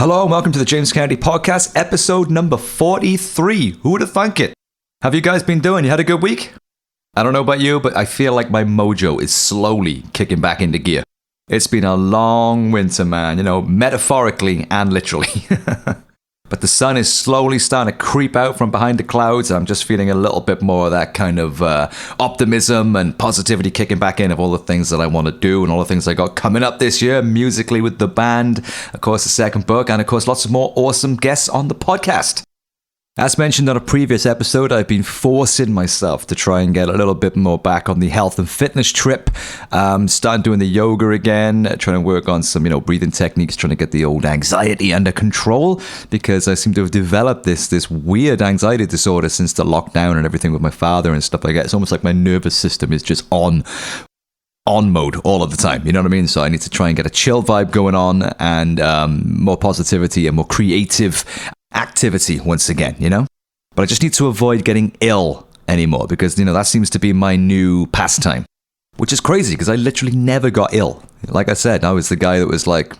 Hello and welcome to the James Kennedy Podcast, episode number 43. Who would have thunk it? Have you guys been doing? You had a good week? I don't know about you, but I feel like my mojo is slowly kicking back into gear. It's been a long winter, man, metaphorically and literally. But the sun is slowly starting to creep out from behind the clouds. I'm just feeling a little bit more of that kind of optimism and positivity kicking back in of all the things that I want to do and all the things I got coming up this year, musically with the band, of course, the second book, and of course, lots of more awesome guests on the podcast. As mentioned on a previous episode, I've been forcing myself to try and get a little bit more back on the health and fitness trip. Starting doing the yoga again, trying to work on some, breathing techniques, trying to get the old anxiety under control, because I seem to have developed this weird anxiety disorder since the lockdown and everything with my father and stuff like that. It's almost like my nervous system is just on mode all of the time, you know what I mean? So I need to try and get a chill vibe going on and more positivity and more creative activity once again, But I just need to avoid getting ill anymore because, that seems to be my new pastime, which is crazy because I literally never got ill. Like I said, I was the guy that was like,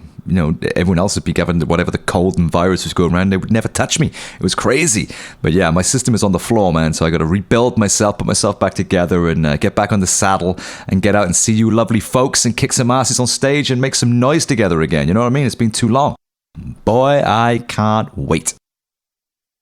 everyone else would be given whatever the cold and virus was going around. They would never touch me. It was crazy. But yeah, my system is on the floor, man. So I got to rebuild myself, put myself back together and get back on the saddle and get out and see you lovely folks and kick some asses on stage and make some noise together again. You know what I mean? It's been too long. Boy, I can't wait.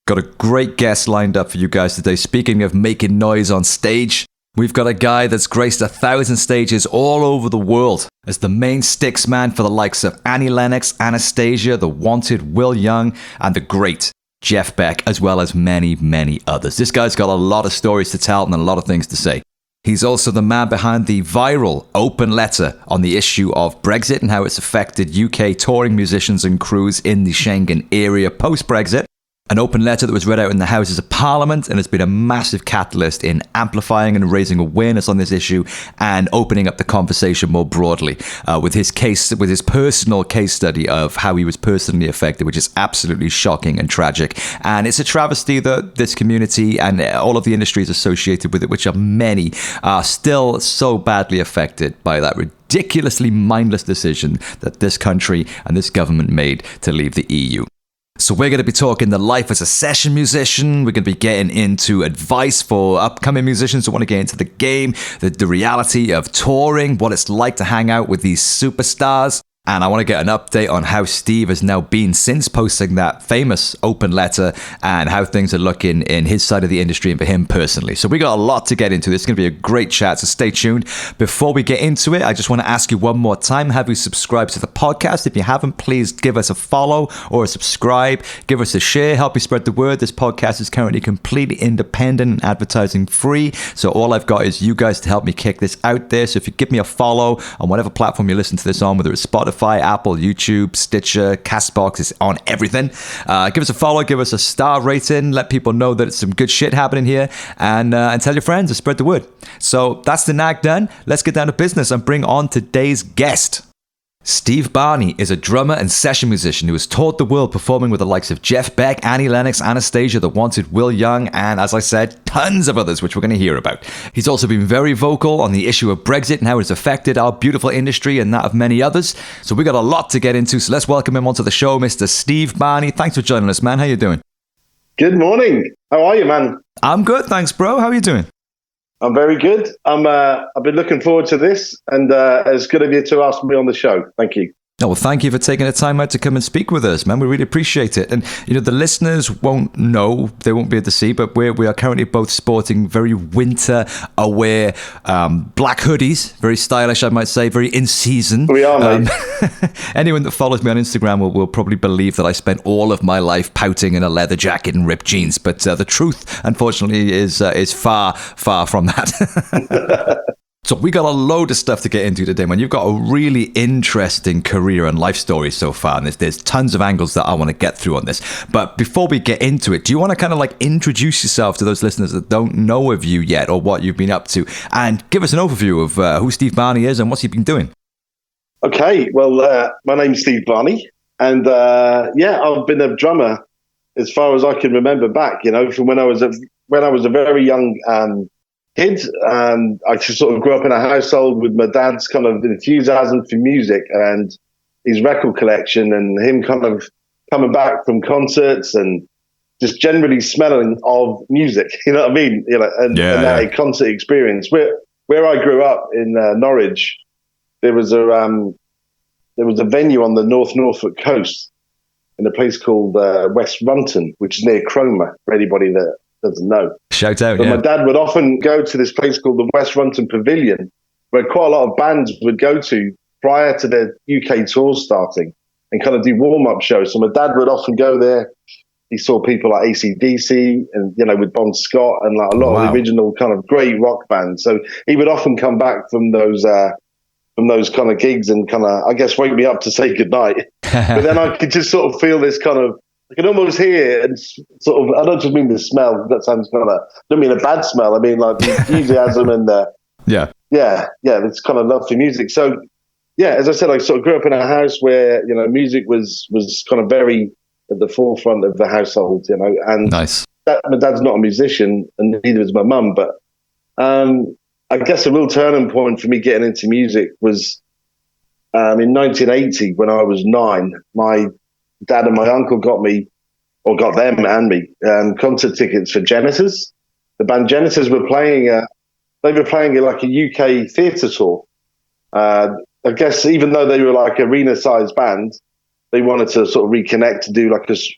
Got a great guest lined up for you guys today. Speaking of making noise on stage, we've got a guy that's graced 1,000 stages all over the world as the main sticks man for the likes of Lennox, Anastacia, the wanted Will Young, and the great Jeff Beck, as well as many, many others. This guy's got a lot of stories to tell and a lot of things to say. He's also the man behind the viral open letter on the issue of Brexit and how it's affected UK touring musicians and crews in the Schengen area post-Brexit. An open letter that was read out in the Houses of Parliament and has been a massive catalyst in amplifying and raising awareness on this issue and opening up the conversation more broadly with his personal case study of how he was personally affected, which is absolutely shocking and tragic. And it's a travesty that this community and all of the industries associated with it, which are many, are still so badly affected by that ridiculously mindless decision that this country and this government made to leave the EU. So we're going to be talking the life as a session musician. We're going to be getting into advice for upcoming musicians who want to get into the game, the reality of touring, what it's like to hang out with these superstars. And I want to get an update on how Steve has now been since posting that famous open letter and how things are looking in his side of the industry and for him personally. So we got a lot to get into. This is going to be a great chat, so stay tuned. Before we get into it, I just want to ask you one more time, have you subscribed to the podcast? If you haven't, please give us a follow or a subscribe. Give us a share, help you spread the word. This podcast is currently completely independent and advertising free. So all I've got is you guys to help me kick this out there. So if you give me a follow on whatever platform you listen to this on, whether it's Spotify, Apple, YouTube, Stitcher, Castbox, is on everything. Give us a follow, give us a star rating, let people know that it's some good shit happening here, and tell your friends and spread the word. So that's the nag done. Let's get down to business and bring on today's guest. Steve Barney is a drummer and session musician who has toured the world performing with the likes of Jeff Beck, Lennox, Anastacia, the wanted Will Young, and as I said, tons of others, which we're going to hear about. He's also been very vocal on the issue of Brexit and how it's affected our beautiful industry and that of many others. So we got a lot to get into, so let's welcome him onto the show, Mr. Steve Barney. Thanks for joining us, man. How you doing? Good morning. How are you, man? I'm good, thanks, bro. How are you doing? I'm very good. I've been looking forward to this, and it's good of you to ask me on the show. Thank you. Oh, well, thank you for taking the time out to come and speak with us, man. We really appreciate it. And, the listeners won't know, they won't be able to see, but we are currently both sporting very winter-aware black hoodies, very stylish, I might say, very in-season. We are, mate. Anyone that follows me on Instagram will probably believe that I spent all of my life pouting in a leather jacket and ripped jeans. But the truth, unfortunately, is far, far from that. So we got a load of stuff to get into today, man. You've got a really interesting career and life story so far, and there's tons of angles that I want to get through on this. But before we get into it, do you want to kind of like introduce yourself to those listeners that don't know of you yet or what you've been up to, and give us an overview of who Steve Barney is and what's he been doing? Okay, well, my name's Steve Barney, and I've been a drummer as far as I can remember back. From when I was a very young kid, and I just sort of grew up in a household with my dad's kind of enthusiasm for music and his record collection, and him kind of coming back from concerts and just generally smelling of music, you know what I mean? You know, and that concert experience. Where I grew up in Norwich, there was a venue on the North Norfolk coast in a place called West Runton, which is near Cromer, for anybody that doesn't know. Shout out, but my dad would often go to this place called the West Runton Pavilion, where quite a lot of bands would go to prior to their UK tours starting and kind of do warm-up shows. So my dad would often go there. He saw people like AC/DC and, you know, with Bon Scott and like a lot of the original kind of great rock bands. So he would often come back from those kind of gigs and kind of, I guess, wake me up to say goodnight. But then I could just sort of feel this kind of, I can almost hear and sort of, I don't just mean the smell, that sounds kind of, I don't mean a bad smell, I mean like the enthusiasm and this kind of love for music. So, yeah, as I said, I sort of grew up in a house where, you know, music was kind of very at the forefront of the household, you know, and nice. My dad's not a musician and neither is my mum, but I guess a real turning point for me getting into music was in 1980 when I was 9. My dad and my uncle got them and me concert tickets for Genesis. The band Genesis were playing. They were playing like a UK theatre tour. I guess even though they were like arena-sized band, they wanted to sort of reconnect to do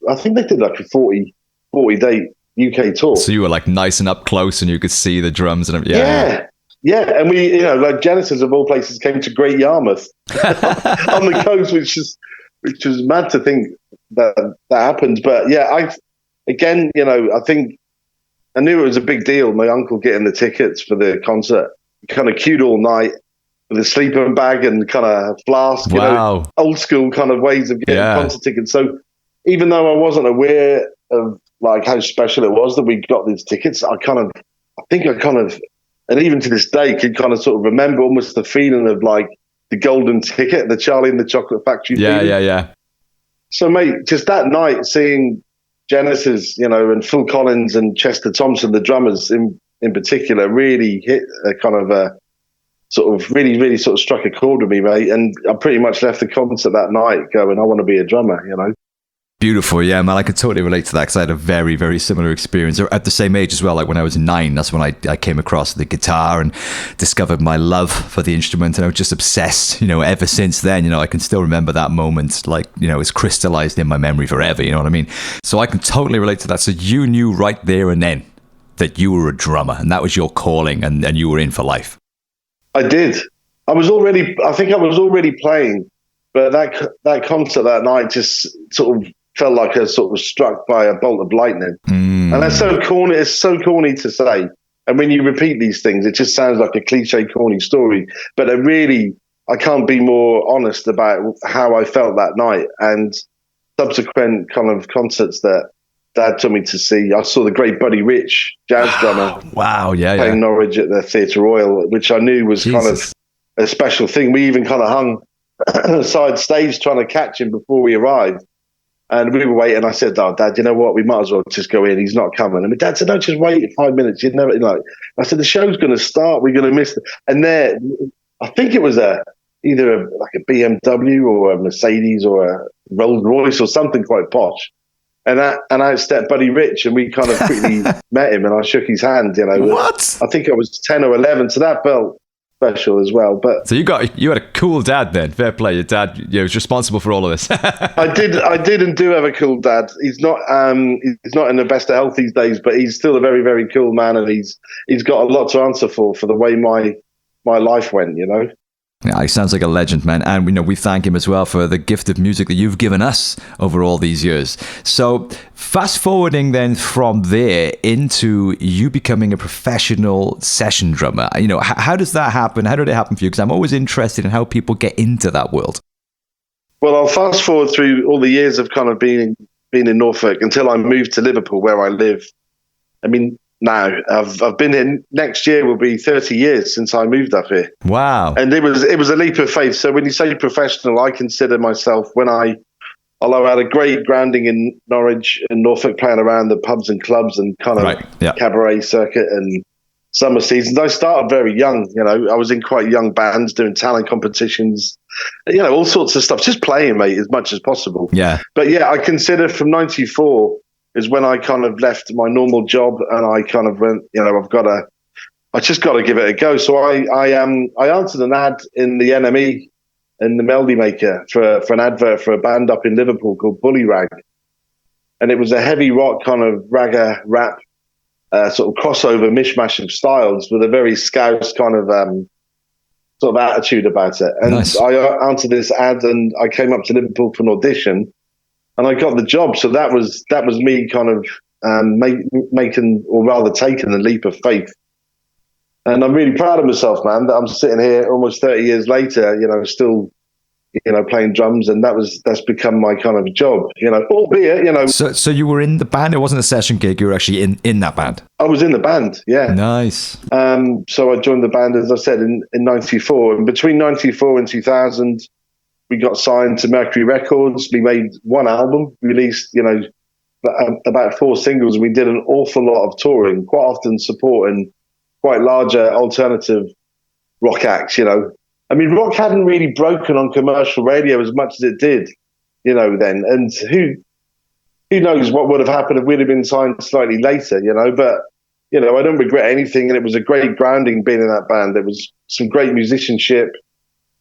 I think they did like a 40-day UK tour. So you were like nice and up close and you could see the drums and everything. Yeah. And we, you know, like Genesis of all places came to Great Yarmouth on the coast, which was mad to think that happened. But yeah, I think I knew it was a big deal. My uncle getting the tickets for the concert, kind of queued all night with a sleeping bag and kind of flask, you know, old school kind of ways of getting concert tickets. So even though I wasn't aware of like how special it was that we got these tickets, I think, and even to this day, can kind of sort of remember almost the feeling of like the golden ticket, the Charlie and the Chocolate Factory feeling. Yeah. So, mate, just that night, seeing Genesis, you know, and Phil Collins and Chester Thompson, the drummers in particular, really hit a kind of a sort of really sort of struck a chord with me, mate. And I pretty much left the concert that night going, I want to be a drummer, you know. Beautiful, yeah, man. I could totally relate to that because I had a very, very similar experience at the same age as well. Like when I was 9, that's when I came across the guitar and discovered my love for the instrument, and I was just obsessed, you know, ever since then. You know, I can still remember that moment, like, you know, it's crystallized in my memory forever, you know what I mean? So I can totally relate to that. So you knew right there and then that you were a drummer and that was your calling and you were in for life. I did. I think I was already playing, but that concert that night just sort of felt like I was sort of struck by a bolt of lightning. And that's so corny. It's so corny to say. And when you repeat these things, it just sounds like a cliche, corny story. But I can't be more honest about how I felt that night. And subsequent kind of concerts that Dad took me to see. I saw the great Buddy Rich, jazz drummer. Wow, playing Norwich at the Theatre Royal, which I knew was kind of a special thing. We even kind of hung side stage trying to catch him before we arrived. And we were waiting. I said, "Oh, Dad, you know what? We might as well just go in. He's not coming." And my dad said, "No, just wait 5 minutes. You'd never like." I said, "The show's going to start. We're going to miss it." And there, I think it was either a BMW or a Mercedes or a Rolls Royce or something quite posh. And out stepped Buddy Rich, and we kind of quickly met him, and I shook his hand. You know, what? I think I was 10 or 11, so that felt special as well. But so you had a cool dad then. Fair play. Your dad, was responsible for all of this. I did and do have a cool dad. He's not in the best of health these days, but he's still a very, very cool man, and he's got a lot to answer for the way my life went, you know. Yeah, he sounds like a legend, man. And we thank him as well for the gift of music that you've given us over all these years. So fast forwarding then from there into you becoming a professional session drummer, how does that happen? How did it happen for you? Because I'm always interested in how people get into that world. Well, I'll fast forward through all the years of kind of being in Norfolk until I moved to Liverpool, where I live. I mean, now I've been here. Next year will be 30 years since I moved up here. Wow! And it was a leap of faith. So when you say professional, I consider myself although I had a great grounding in Norwich and Norfolk, playing around the pubs and clubs and kind of cabaret circuit and summer seasons. I started very young. I was in quite young bands doing talent competitions. all sorts of stuff. Just playing, mate, as much as possible. Yeah. But yeah, I consider from '94 is when I kind of left my normal job, and I kind of went, I just got to give it a go. So I answered an ad in the NME, in the Melody Maker, for an advert for a band up in Liverpool called Bully Rag, and it was a heavy rock kind of ragga rap. Sort of crossover mishmash of styles with a very Scouse kind of sort of attitude about it. And nice. I answered this ad, and I came up to Liverpool for an audition, and I got the job. So that was me kind of making, or rather taking, the leap of faith. And I'm really proud of myself, man, that I'm sitting here almost 30 years later, still playing drums, and that's become my kind of job, albeit, So you were in the band. It wasn't a session gig. You were actually in that band. I was in the band, yeah. Nice. So I joined the band, as I said, in '94, and between '94 and 2000, we got signed to Mercury Records. We made one album, released, about 4 singles, and we did an awful lot of touring, quite often supporting quite larger alternative rock acts, I mean, rock hadn't really broken on commercial radio as much as it did, then. And who knows what would have happened if we'd have been signed slightly later, But, I don't regret anything. And it was a great grounding being in that band. There was some great musicianship,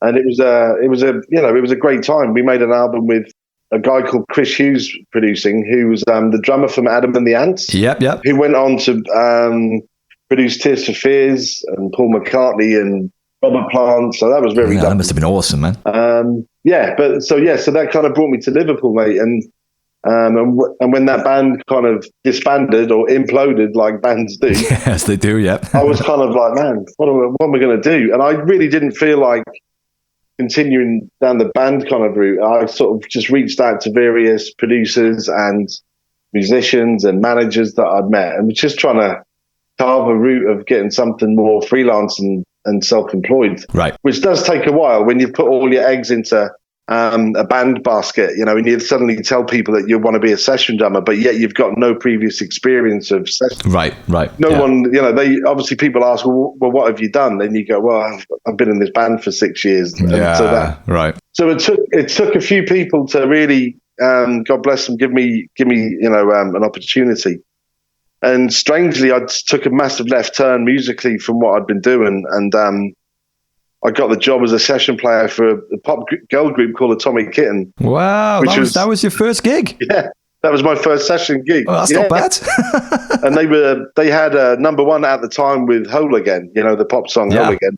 and it was a great time. We made an album with a guy called Chris Hughes producing, who was the drummer from Adam and the Ants. Yep. Who went on to produce Tears for Fears and Paul McCartney and Robert Plant, so that was very. That must have been awesome, man. So that kind of brought me to Liverpool, mate, and when that band kind of disbanded or imploded, like bands do, yes, they do, yeah. I was kind of like, man, what am I going to do? And I really didn't feel like continuing down the band kind of route. I sort of just reached out to various producers and musicians and managers that I'd met, and was just trying to carve a route of getting something more freelance and self-employed, right? Which does take a while when you've put all your eggs into a band basket, and you suddenly tell people that you want to be a session drummer, but yet you've got no previous experience of session. Right. No one, they obviously, people ask, well, what have you done? Then you go, well, I've been in this band for 6 years. Yeah, right. So it took a few people to really, God bless them, give me, an opportunity. And strangely, I took a massive left turn musically from what I'd been doing. And I got the job as a session player for a pop girl group called Atomic Kitten. Wow, that was your first gig? Yeah, that was my first session gig. Oh, that's not bad. And they had a number one at the time with Whole Again, the pop song Whole Again.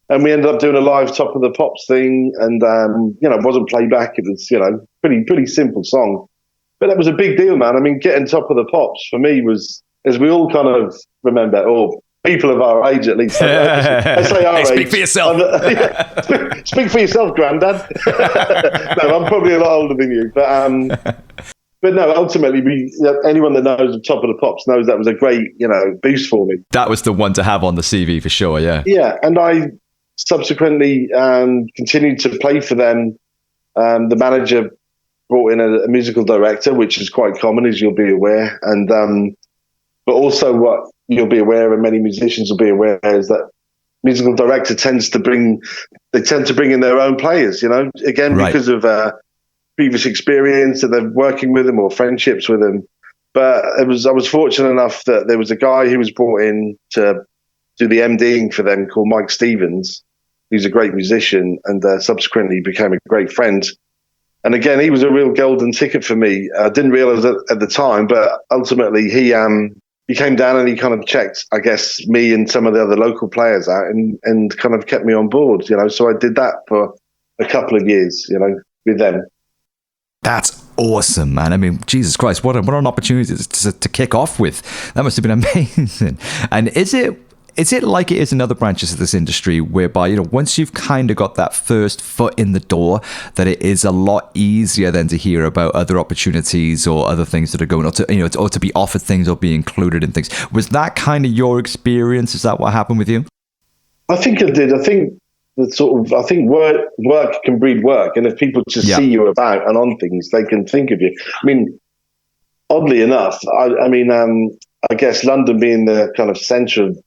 And we ended up doing a live Top of the Pops thing. And, it wasn't playback. It was, pretty simple song. But that was a big deal, man. I mean, getting Top of the Pops for me was, as we all kind of remember, or people of our age at least. I say our age. Speak for yourself. Speak for yourself, Grandad. No, I'm probably a lot older than you. But no, ultimately, anyone that knows the Top of the Pops knows that was a great, boost for me. That was the one to have on the CV for sure, yeah. Yeah, and I subsequently continued to play for them. The manager brought in a musical director, which is quite common, as you'll be aware. And but also what you'll be aware, and many musicians will be aware, is that musical director tend to bring in their own players, again, right, because of previous experience and they're working with them or friendships with them. But I was fortunate enough that there was a guy who was brought in to do the MDing for them called Mike Stevens. He's a great musician and subsequently became a great friend. And again, he was a real golden ticket for me. I didn't realize it at the time, but ultimately he came down and he kind of checked, I guess, me and some of the other local players out and kind of kept me on board, So I did that for a couple of years, with them. That's awesome, man. I mean, Jesus Christ, what an opportunity to kick off with. That must have been amazing. And is it like it is in other branches of this industry whereby, once you've kind of got that first foot in the door, that it is a lot easier then to hear about other opportunities or other things that are going on, or to be offered things or be included in things? Was that kind of your experience? Is that what happened with you? I think it did. I think work can breed work. And if people just see you about and on things, they can think of you. I mean, oddly enough, I guess London being the kind of centre of,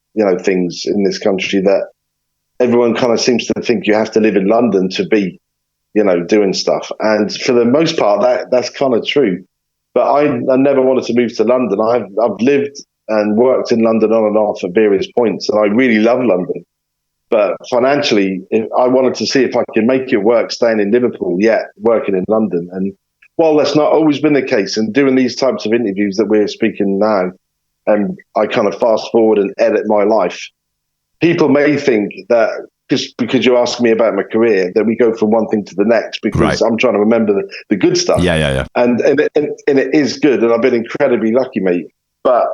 things in this country, that everyone kind of seems to think you have to live in London to be, doing stuff. And for the most part, that's kind of true. But I never wanted to move to London. I've lived and worked in London on and off at various points, and I really love London. But financially, I wanted to see if I could make it work staying in Liverpool, yet working in London. And while that's not always been the case, and doing these types of interviews that we're speaking now, and I kind of fast forward and edit my life, people may think that just because you're asking me about my career, that we go from one thing to the next, because I'm trying to remember the good stuff. Yeah. And it is good, and I've been incredibly lucky, mate. But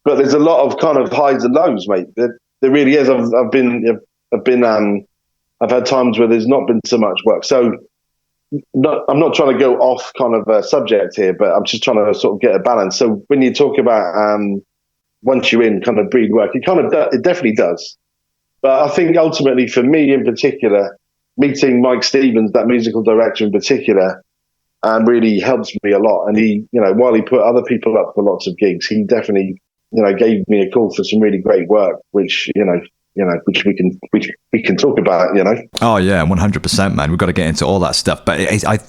there's a lot of kind of highs and lows, mate. There really is. I've had times where there's not been so much work. So I'm not trying to go off kind of a subject here, but I'm just trying to sort of get a balance. So when you talk about once you're in kind of breed work, it definitely does. But I think ultimately for me in particular, meeting Mike Stevens, that musical director in particular, really helps me a lot. And he, while he put other people up for lots of gigs, he definitely, gave me a call for some really great work, which which we can talk about, Oh yeah, 100%, man. We've got to get into all that stuff. But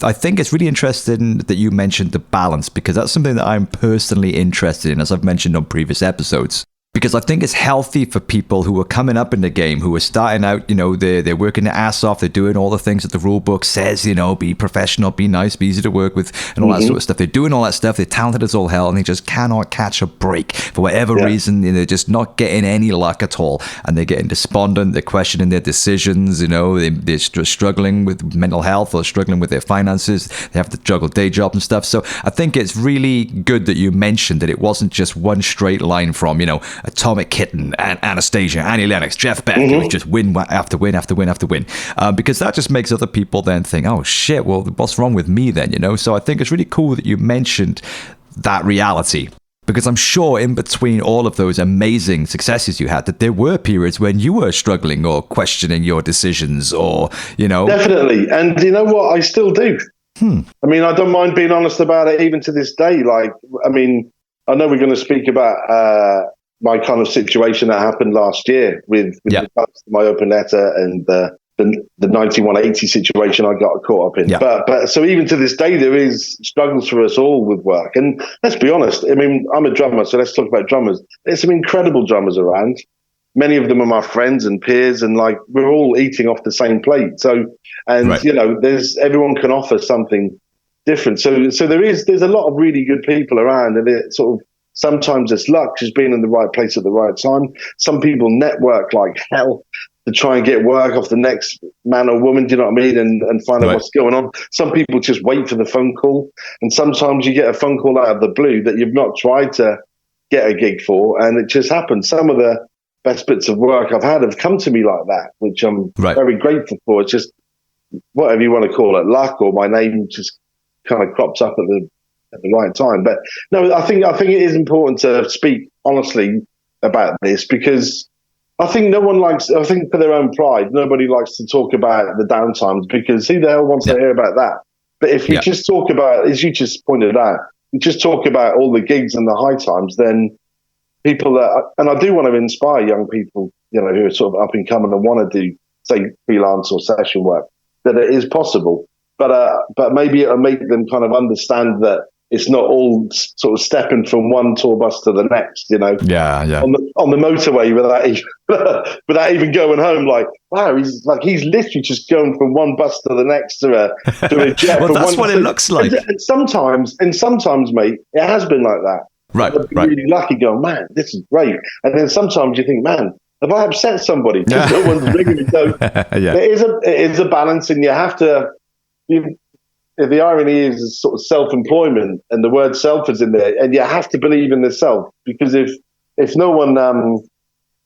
I think it's really interesting that you mentioned the balance, because that's something that I'm personally interested in, as I've mentioned on previous episodes. Because I think it's healthy for people who are coming up in the game, who are starting out, they're working their ass off, they're doing all the things that the rule book says, be professional, be nice, be easy to work with, and all that sort of stuff. They're doing all that stuff, they're talented as all hell, and they just cannot catch a break. For whatever reason, they're just not getting any luck at all. And they're getting despondent, they're questioning their decisions, they're struggling with mental health, or struggling with their finances, they have to juggle day jobs and stuff. So I think it's really good that you mentioned that it wasn't just one straight line from, Atomic Kitten, and Anastacia, Annie Lennox, Jeff Beck. It was just win after win after win after win. Because that just makes other people then think, oh shit, well, what's wrong with me then, So I think it's really cool that you mentioned that reality. Because I'm sure in between all of those amazing successes you had, that there were periods when you were struggling or questioning your decisions, or, Definitely. And you know what? I still do. I mean, I don't mind being honest about it even to this day. Like, I mean, I know we're going to speak about my kind of situation that happened last year with regards to my open letter and the 9180 situation I got caught up in. Yeah. But so even to this day, there is struggles for us all with work. And let's be honest, I mean, I'm a drummer, so let's talk about drummers. There's some incredible drummers around. Many of them are my friends and peers, and like we're all eating off the same plate. So, and there's everyone can offer something different. So there's a lot of really good people around, and it sort of, sometimes it's luck, just being in the right place at the right time. Some people network like hell to try and get work off the next man or woman, do you know what I mean, and find out what's going on. Some people just wait for the phone call, and sometimes you get a phone call out of the blue that you've not tried to get a gig for, and it just happens. Some of the best bits of work I've had have come to me like that, which I'm very grateful for. It's just, whatever you want to call it, luck, or my name just kind of crops up at the right time. But no, I think it is important to speak honestly about this, because I think I think for their own pride, nobody likes to talk about the downtimes, because who the hell wants to hear about that? But if you just talk about, as you just pointed out, you just talk about all the gigs and the high times, then people and I do want to inspire young people, who are sort of up and coming and want to do, say, freelance or session work, that it is possible. But maybe it'll make them kind of understand that it's not all sort of stepping from one tour bus to the next, on the motorway without even going home. Like, wow, he's literally just going from one bus to the next to a jet. Well, that's what it looks like. And sometimes, mate, it has been like that. Right. I've been really lucky, going, man, this is great. And then sometimes you think, man, have I upset somebody? Because no one's ringing me. So it is a balance, and you have to. The irony is sort of self-employment, and the word self is in there, and you have to believe in yourself, because if no one,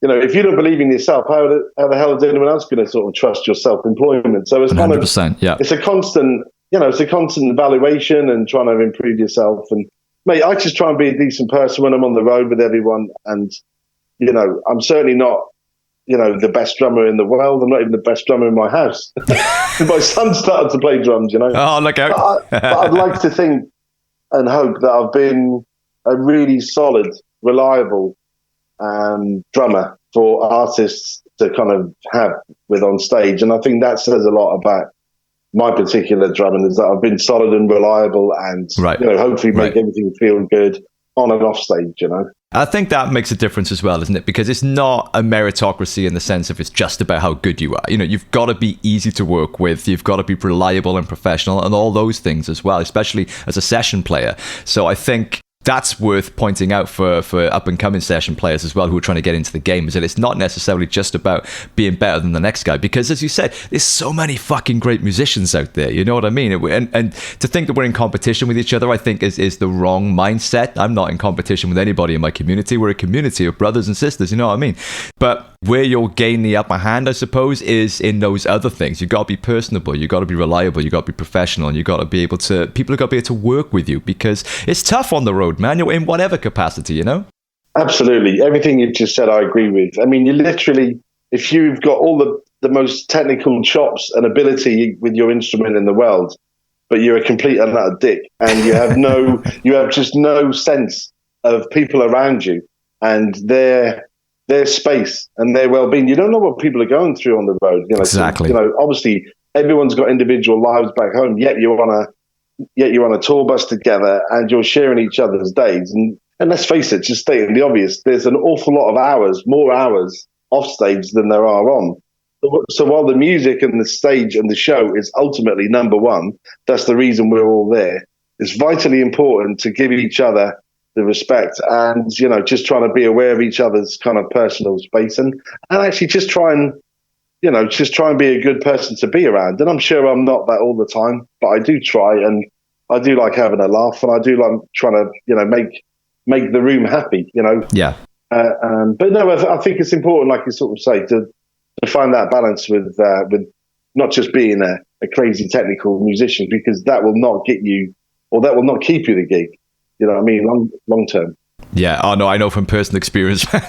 if you don't believe in yourself, how the hell is anyone else going to sort of trust your self-employment? So it's 100%, it's a constant, it's a constant evaluation and trying to improve yourself. And mate, I just try and be a decent person when I'm on the road with everyone, and I'm certainly not, the best drummer in the world. I'm not even the best drummer in my house. My son started to play drums, Oh, look out. But I'd like to think and hope that I've been a really solid, reliable drummer for artists to kind of have with on stage. And I think that says a lot about my particular drumming, is that I've been solid and reliable and, hopefully make everything feel good on and off stage, I think that makes a difference as well, isn't it? Because it's not a meritocracy in the sense of it's just about how good you are. You've got to be easy to work with. You've got to be reliable and professional and all those things as well, especially as a session player. So I think that's worth pointing out for up-and-coming session players as well who are trying to get into the game, is that it's not necessarily just about being better than the next guy, because as you said, there's so many fucking great musicians out there, you know what I mean? And to think that we're in competition with each other, I think is the wrong mindset. I'm not in competition with anybody in my community. We're a community of brothers and sisters, you know what I mean? But where you'll gain the upper hand, I suppose, is in those other things. You've got to be personable, you've got to be reliable, you've got to be professional, and you've got to be able to, people have got to be able to work with you, because it's tough on the road, man. You're in whatever capacity, Absolutely. Everything you've just said, I agree with. I mean, you literally, if you've got all the most technical chops and ability with your instrument in the world, but you're a complete and utter dick, and you have you have just no sense of people around you and their space and their well-being. You don't know what people are going through on the road. Exactly. So, obviously, everyone's got individual lives back home. Yet you're on a tour bus together, and you're sharing each other's days. And let's face it, just stating the obvious, there's an awful lot of hours, more hours off stage than there are on. So while the music and the stage and the show is ultimately number one, that's the reason we're all there. It's vitally important to give each other the respect and, just trying to be aware of each other's kind of personal space and actually just try and be a good person to be around. And I'm sure I'm not that all the time, but I do try, and I do like having a laugh, and I do like trying to, make the room happy, Yeah. But no, I think it's important, like you sort of say, to find that balance with not just being a crazy technical musician, because that will not get you, or that will not keep you the gig. You know what I mean? Long term. Yeah, oh no, I know from personal experience, man.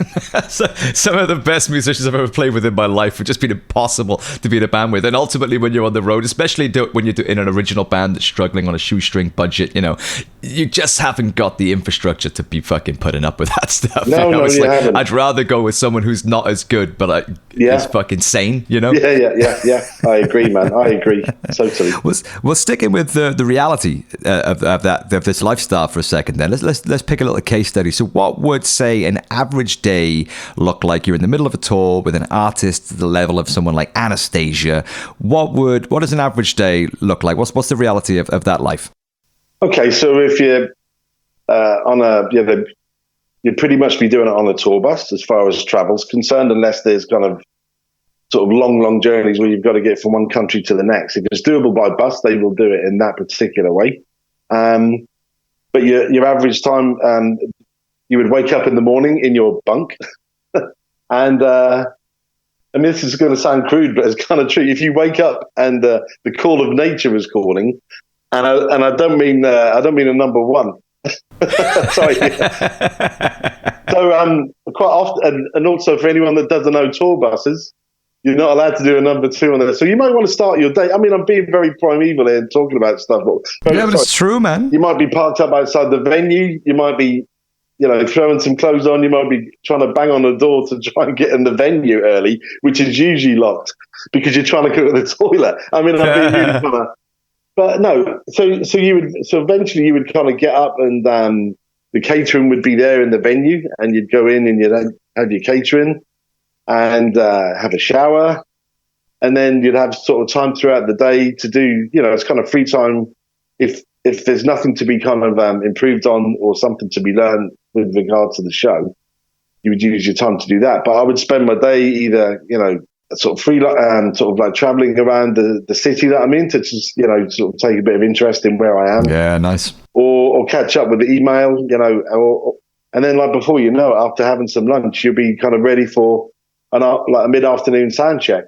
Some of the best musicians I've ever played with in my life have just been impossible to be in a band with. And ultimately, when you're on the road, especially when you're in an original band that's struggling on a shoestring budget, you just haven't got the infrastructure to be fucking putting up with that stuff. No, you haven't. I'd rather go with someone who's not as good, but is fucking sane, Yeah. I agree, man. I agree totally. Well, sticking with the reality of this lifestyle for a second, then let's pick a little case study. So what would, say, an average day look like? You're in the middle of a tour with an artist at the level of someone like Anastacia. What does an average day look like? What's the reality of that life? Okay, so if you're you'd pretty much be doing it on a tour bus as far as travel's concerned, unless there's kind of sort of long journeys where you've got to get from one country to the next. If it's doable by bus, they will do it in that particular way. But your average time, you would wake up in the morning in your bunk, and this is going to sound crude, but it's kind of true. If you wake up and the call of nature is calling, and I don't mean a number one. Sorry. So quite often, and also for anyone that doesn't know tour buses, you're not allowed to do a number two on there. So you might want to start your day. I mean, I'm being very primeval here and talking about stuff. But it's true, man. You might be parked up outside the venue. You might be, throwing some clothes on. You might be trying to bang on the door to try and get in the venue early, which is usually locked because you're trying to go to the toilet. I mean, I'm being really kind of. But no, so eventually you would kind of get up and the catering would be there in the venue, and you'd go in and you'd have your catering and have a shower, and then you'd have sort of time throughout the day to do, it's kind of free time. If there's nothing to be kind of improved on or something to be learned with regard to the show, you would use your time to do that. But I would spend my day either, sort of free, sort of like traveling around the city that I'm in to just, sort of take a bit of interest in where I am. Yeah, nice. Or catch up with the email, and then like before you know it, after having some lunch, you'll be kind of ready for a mid-afternoon sound check.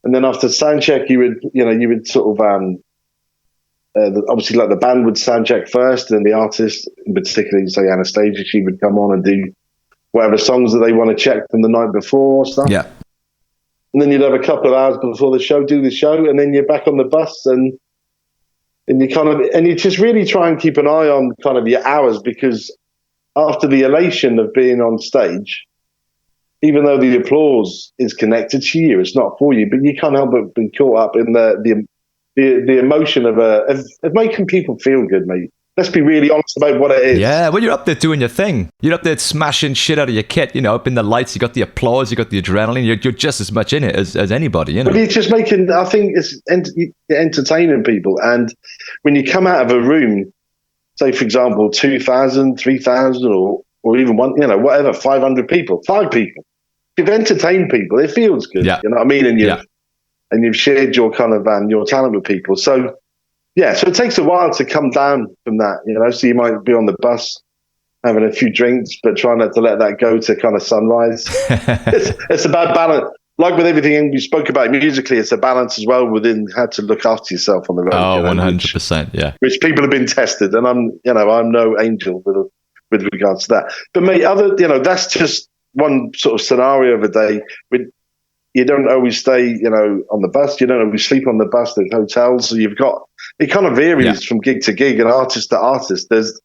And then after sound check, you would sort of, obviously like the band would sound check first, and then the artist, in particular, say Anastacia, she would come on and do whatever songs that they want to check from the night before stuff. Yeah. And then you'd have a couple of hours before the show, do the show, and then you're back on the bus, and you just really try and keep an eye on kind of your hours, because after the elation of being on stage, even though the applause is connected to you, it's not for you, but you can't help but be caught up in the emotion of making people feel good, mate. Let's be really honest about what it is. Yeah, well, you're up there doing your thing. You're up there smashing shit out of your kit, up in the lights. You got the applause, you got the adrenaline. You're just as much in it as anybody, But you're just making, I think it's you're entertaining people. And when you come out of a room, say, for example, 2,000, 3,000, or even one, whatever, 500 people, 5 people, you've entertained people. It feels good. Yeah. You know what I mean? And you've shared your kind of your talent with people. So, yeah, so it takes a while to come down from that, So you might be on the bus having a few drinks, but try not to let that go to kind of sunrise. It's about balance. Like with everything we spoke about musically, it's a balance as well within how to look after yourself on the road. Oh, 100%, yeah. Which people have been tested, and I'm no angel with regards to that. But mate, that's just one sort of scenario of a day. You don't always stay, on the bus. You don't always sleep on the bus. There's hotels. So it kind of varies from gig to gig and artist to artist. There's,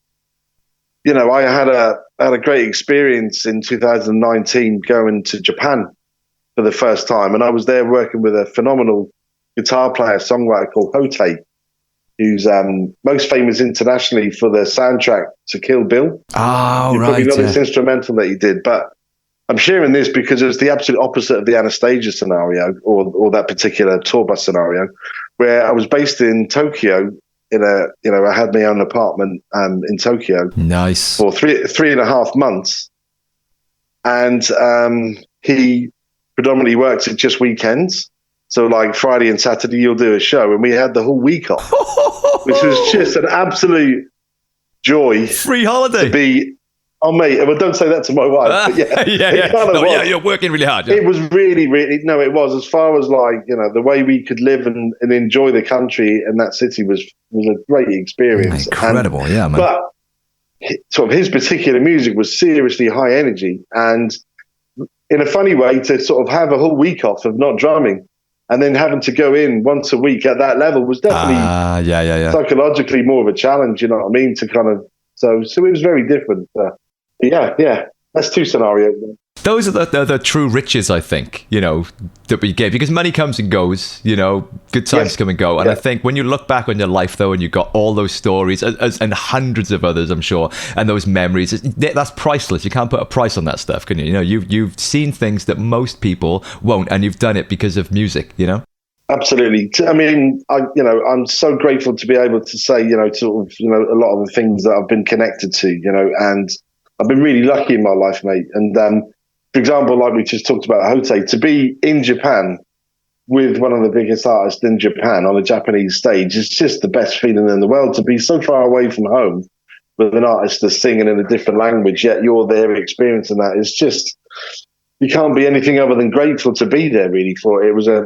I had a great experience in 2019 going to Japan for the first time. And I was there working with a phenomenal guitar player, songwriter called Hote, who's most famous internationally for the soundtrack to Kill Bill. Oh, You've probably know this instrumental that he did, but I'm sharing this because it's the absolute opposite of the Anastacia scenario or that particular tour bus scenario, where I was based in Tokyo I had my own apartment in Tokyo. Nice. For 3.5 months. And he predominantly works at just weekends. So like Friday and Saturday, you'll do a show. And we had the whole week off, which was just an absolute joy. Free holiday. To be... Oh, mate, well, don't say that to my wife. But yeah. You're working really hard. Yeah. It was really, really, it was as far as like, the way we could live and enjoy the country and that city was a great experience. Incredible, yeah, man. But sort of his particular music was seriously high energy. And in a funny way, to sort of have a whole week off of not drumming and then having to go in once a week at that level was definitely psychologically more of a challenge, you know what I mean? To kind of, so it was very different. Yeah, that's 2 scenarios. Those are the true riches, I think, that we get, because money comes and goes, good times come and go. And I think when you look back on your life, though, and you've got all those stories and hundreds of others, I'm sure, and those memories, that's priceless. You can't put a price on that stuff, can you? You've seen things that most people won't, and you've done it because of music, Absolutely. I mean, I'm so grateful to be able to say, a lot of the things that I've been connected to, and I've been really lucky in my life, mate. And for example, like we just talked about Hote, to be in Japan with one of the biggest artists in Japan on a Japanese stage is just the best feeling in the world. To be so far away from home with an artist that's singing in a different language, yet you're there experiencing that. It's just, you can't be anything other than grateful to be there, really. For it was a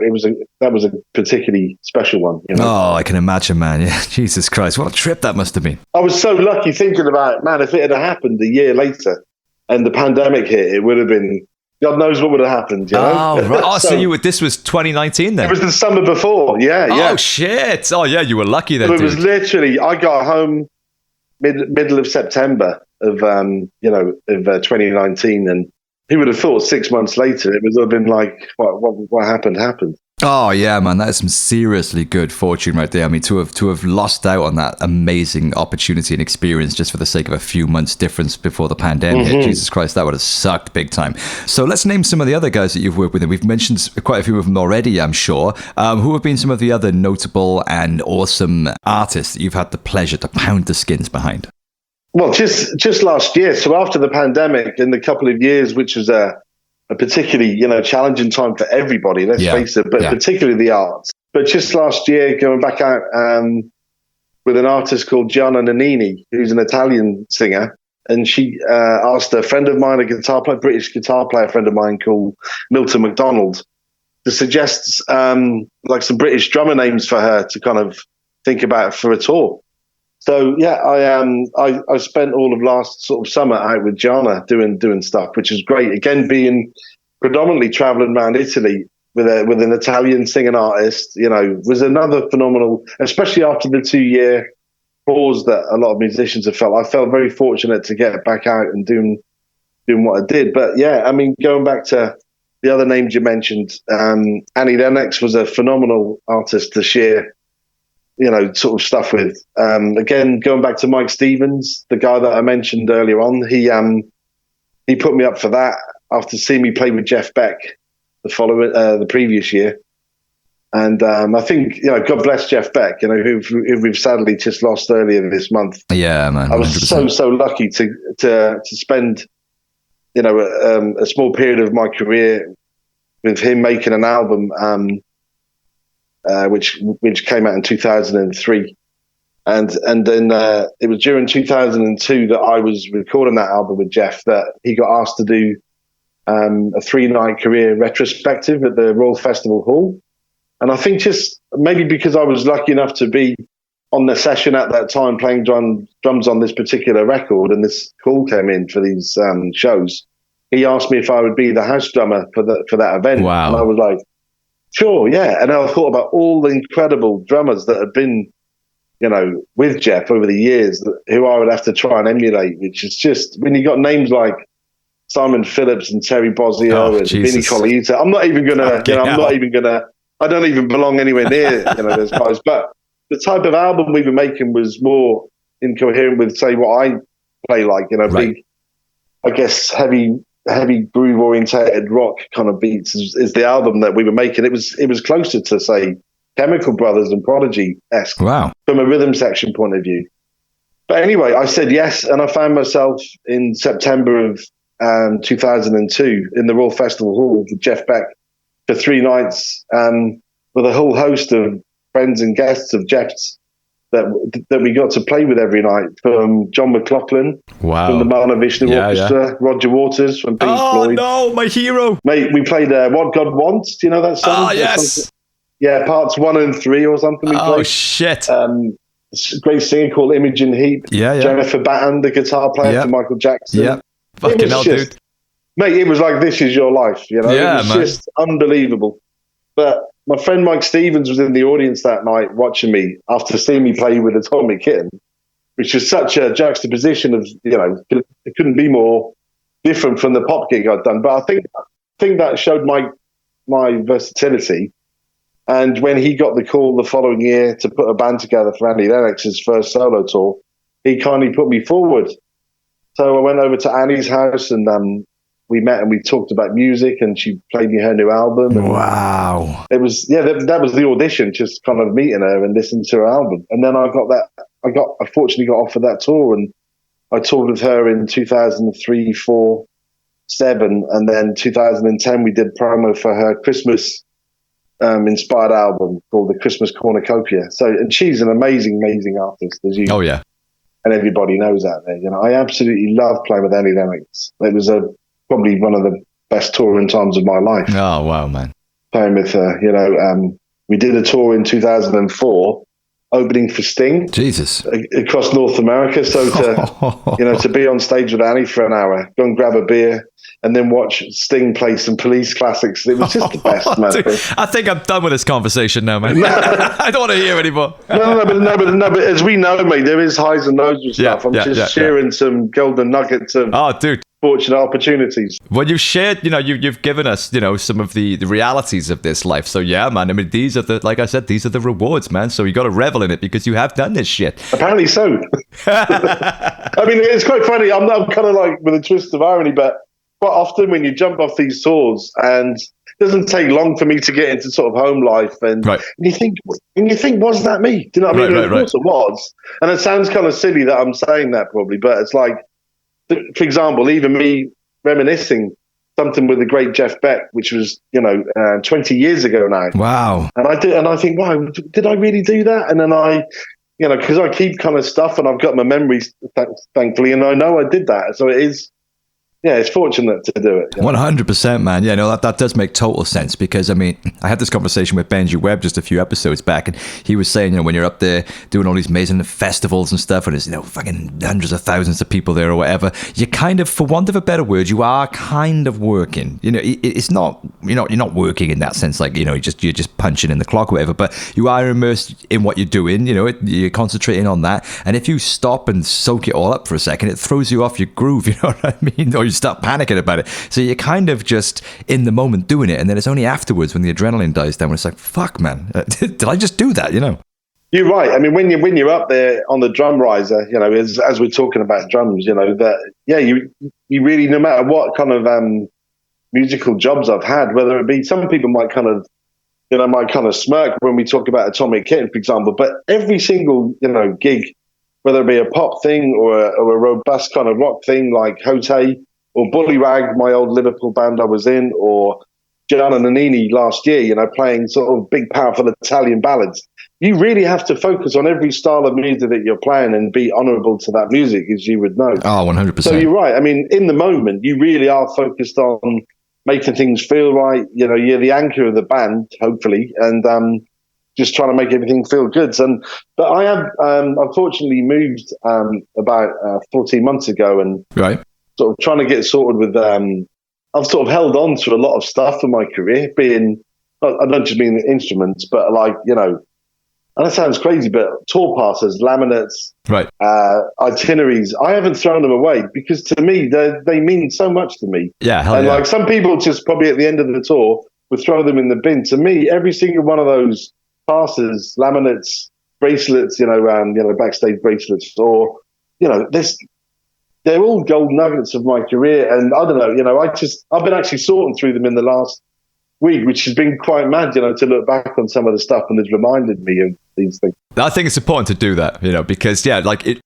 particularly special one. Oh, I can imagine, man. Yeah, Jesus Christ, what a trip that must have been. I was so lucky thinking about, man, if it had happened a year later and the pandemic hit, it would have been, God knows what would have happened. Oh, right. Oh, so this was 2019 then? It was the summer before. Yeah. Oh shit! Oh yeah, you were lucky then. So it was literally, I got home middle of September of 2019, and who would have thought 6 months later it would have been like, what happened? Oh yeah, man, that is some seriously good fortune right there. I mean, to have lost out on that amazing opportunity and experience just for the sake of a few months difference before the pandemic hit, Jesus Christ, that would have sucked big time. So let's name some of the other guys that you've worked with. And we've mentioned quite a few of them already, I'm sure. Who have been some of the other notable and awesome artists that you've had the pleasure to pound the skins behind? Well, just last year, so after the pandemic, in the couple of years, which was a particularly, challenging time for everybody, let's face it, but particularly the arts. But just last year, going back out with an artist called Gianna Nannini, who's an Italian singer, and she asked a friend of mine, a British guitar player friend of mine called Milton McDonald, to suggest like some British drummer names for her to kind of think about for a tour. So yeah, I spent all of last sort of summer out with Gianna doing stuff, which is great. Again, being predominantly traveling around Italy with an Italian singing artist, was another phenomenal, especially after the 2-year pause that a lot of musicians have felt. I felt very fortunate to get back out and doing doing what I did. But yeah, I mean, going back to the other names you mentioned, Annie Lennox was a phenomenal artist to share, sort of stuff with. Again, going back to Mike Stevens, the guy that I mentioned earlier on, he put me up for that after seeing me play with Jeff Beck the previous year. And I think, God bless Jeff Beck, who we've sadly just lost earlier this month. Yeah, man. 100%. I was so lucky to spend, a small period of my career with him making an album, which came out in 2003. And then it was during 2002 that I was recording that album with Jeff that he got asked to do a 3-night career retrospective at the Royal Festival Hall. And I think just maybe because I was lucky enough to be on the session at that time playing drums on this particular record, and this call came in for these shows, he asked me if I would be the house drummer for that event. Wow. And I was like, sure, yeah. And I thought about all the incredible drummers that have been, with Jeff over the years, who I would have to try and emulate, which is just, when you got names like Simon Phillips and Terry Bozzio and Vinnie Colaiuta, I'm not even going to, I don't even belong anywhere near, those guys. But the type of album we were making was more incoherent with, say, what I play like, right. Big, I guess, heavy groove orientated rock kind of beats is the album that we were making. It was closer to, say, Chemical Brothers and Prodigy-esque. Wow. From a rhythm section point of view. But anyway, I said yes, and I found myself in September of 2002 in the Royal Festival Hall with Jeff Beck for 3 nights, with a whole host of friends and guests of Jeff's that we got to play with every night, from John McLaughlin, wow, from the Mahavishnu Orchestra, Roger Waters from Pink Floyd. Oh no, my hero! Mate, we played What God Wants. Do you know that song? Oh yes. Yeah, parts 1 and 3 or something. We played. Shit. Great singer called Imogen Heap. Yeah. Jennifer Batten, the guitar player for Michael Jackson. Yeah. Fucking hell, dude. Mate, it was like, this is your life, Yeah, it was just unbelievable. But my friend Mike Stevens was in the audience that night watching me after seeing me play with Atomic Kitten, which was such a juxtaposition of, it couldn't be more different from the pop gig I'd done. But I think that showed my versatility. And when he got the call the following year to put a band together for Annie Lennox's first solo tour, he kindly put me forward. So I went over to Annie's house and we met and we talked about music, and she played me her new album. And wow. It was, that was the audition, just kind of meeting her and listening to her album. And then I fortunately got offered that tour, and I toured with her in 2003, 4, 7, and then 2010 we did promo for her Christmas inspired album called The Christmas Cornucopia. So, and she's an amazing artist, as you and everybody knows out there. I absolutely love playing with Annie Lennox. It was probably one of the best touring times of my life. Oh wow, man! Playing with her, we did a tour in 2004, opening for Sting. Jesus, across North America. So to be on stage with Annie for an hour, go and grab a beer, and then watch Sting play some Police classics. It was just the best, man. Dude, I think I'm done with this conversation now, man. I don't want to hear anymore. No, but as we know, mate, there is highs and lows with stuff. I'm just sharing some golden nuggets of fortunate opportunities. Well, you've shared, you've given us, some of the realities of this life. So yeah, man, I mean, these are like I said, these are the rewards, man. So you got to revel in it because you have done this shit. Apparently so. I mean, it's quite funny. I'm kind of like with a twist of irony, but quite often when you jump off these tours, and it doesn't take long for me to get into sort of home life, and you think, was that me? Do you know what I mean? Of course it was. And it sounds kind of silly that I'm saying that probably, but it's like, for example, even me reminiscing something with the great Jeff Beck, which was 20 years ago now. Wow. And I think, wow, did I really do that? And then I, because I keep kind of stuff, and I've got my memories, thankfully, and I know I did that. So it is. Yeah, it's fortunate to do it. 100%, man. Yeah, no, that does make total sense, because, I mean, I had this conversation with Benji Webb just a few episodes back, and he was saying, when you're up there doing all these amazing festivals and stuff, and there's, fucking hundreds of thousands of people there or whatever, you kind of, for want of a better word, you are kind of working. It's not, you're not working in that sense, like, you're just punching in the clock or whatever, but you are immersed in what you're doing, you're concentrating on that, and if you stop and soak it all up for a second, it throws you off your groove, you know what I mean? Or you start panicking about it. So you're kind of just in the moment doing it, and then it's only afterwards when the adrenaline dies down when it's like, fuck, man, did I just do that? You're right. I mean, when you're up there on the drum riser, as we're talking about drums, that you really, no matter what kind of musical jobs I've had, whether it be, some people might kind of smirk when we talk about Atomic Kitten, for example, but every single gig, whether it be a pop thing or a robust kind of rock thing like Hote or Bullyrag, my old Liverpool band I was in, or Gianna Nannini last year, playing sort of big, powerful Italian ballads. You really have to focus on every style of music that you're playing and be honourable to that music, as you would know. Oh, 100%. So you're right. I mean, in the moment, you really are focused on making things feel right. You're the anchor of the band, hopefully, and just trying to make everything feel good. But I have unfortunately moved about 14 months ago, and right, sort of trying to get sorted with. I've sort of held on to a lot of stuff in my career, I don't just mean instruments, but and that sounds crazy, but tour passes, laminates, right, itineraries. I haven't thrown them away because to me they mean so much to me. Yeah, hell and yeah. like some people just probably at the end of the tour would throw them in the bin. To me, every single one of those passes, laminates, bracelets, backstage bracelets, or they're all gold nuggets of my career. And I don't know, I've been actually sorting through them in the last week, which has been quite mad, to look back on some of the stuff and has reminded me of these things. I think it's important to do that, because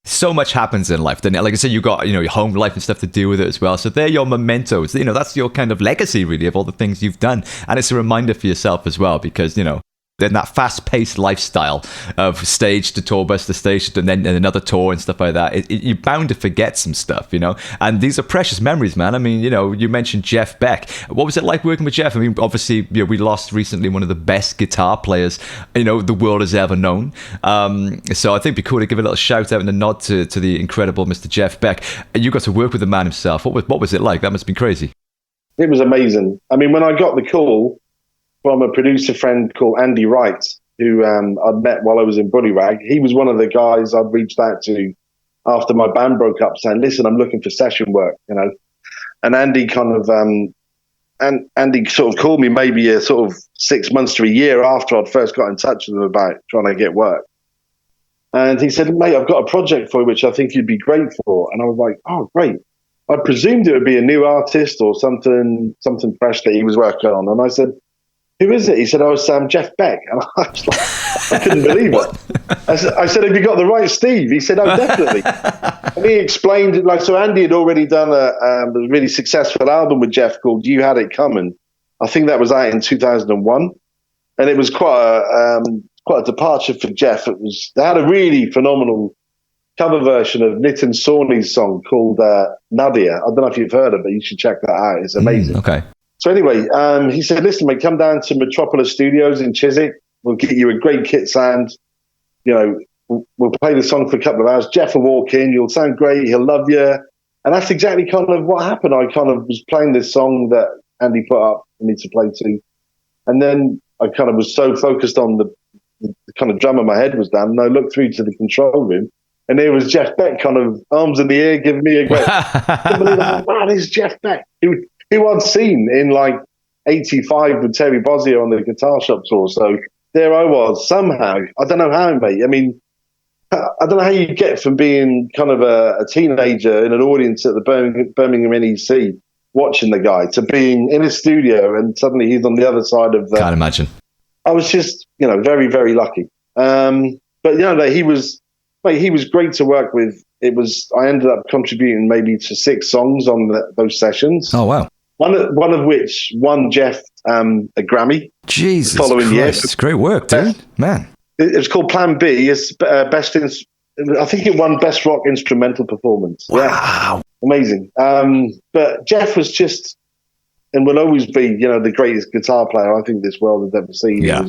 so much happens in life. Then, like I said, you got your home life and stuff to deal with it as well. So they're your mementos. That's your kind of legacy, really, of all the things you've done, and it's a reminder for yourself as well, because in that fast-paced lifestyle of stage to tour bus to stage and then another tour and stuff like that, you're bound to forget some stuff, and these are precious memories, man. I mean, you mentioned Jeff Beck. What was it like working with Jeff? I mean, obviously, we lost recently one of the best guitar players the world has ever known, so I think it'd be cool to give a little shout out and a nod to the incredible Mr. Jeff Beck. You got to work with the man himself. What was it like? That must have been crazy. It was amazing. I mean, when I got the call from a producer friend called Andy Wright, who I'd met while I was in Bullyrag. He was one of the guys I'd reached out to after my band broke up, saying, "Listen, I'm looking for session work," And Andy Andy sort of called me maybe a sort of 6 months to a year after I'd first got in touch with him about trying to get work. And he said, "Mate, I've got a project for you which I think you'd be great for." And I was like, "Oh, great." I presumed it would be a new artist or something fresh that he was working on. And I said, "Who is it?" He said, "Oh, it's Jeff Beck." And I was like, I couldn't believe it. I said, "Have you got the right Steve?" He said, "Oh, definitely." And he explained it so Andy had already done a really successful album with Jeff called "You Had It Coming." I think that was out in 2001. And it was quite a departure for Jeff. They had a really phenomenal cover version of Nitin Sawhney's song called Nadia. I don't know if you've heard of it, but you should check that out. It's amazing. Okay. So anyway, he said, "Listen, mate, come down to Metropolis Studios in Chiswick. We'll get you a great kit sound. We'll play the song for a couple of hours. Jeff will walk in. You'll sound great. He'll love you." And that's exactly kind of what happened. I kind of was playing this song that Andy put up for me to play to. And then I kind of was so focused on the kind of drummer my head was down. And I looked through to the control room. And there was Jeff Beck kind of arms in the air giving me a great... I couldn't believe it. Wow, this is Jeff Beck. Who I'd seen in like 85 with Terry Bozzio on the Guitar Shop tour. So there I was somehow. I don't know how, mate. I mean, I don't know how you get from being kind of a teenager in an audience at the Birmingham NEC watching the guy to being in a studio and suddenly he's on the other side of the... Can't imagine. I was just, very, very lucky. But, he was great to work with. I ended up contributing maybe to 6 songs on those sessions. Oh, wow. One of which won Jeff a Grammy. Jesus the following Christ. Year. Great work, dude. Man. It's called Plan B. It's I think it won Best Rock Instrumental Performance. Wow. Yeah. Amazing. But Jeff was just, and will always be, the greatest guitar player I think this world has ever seen. Yeah.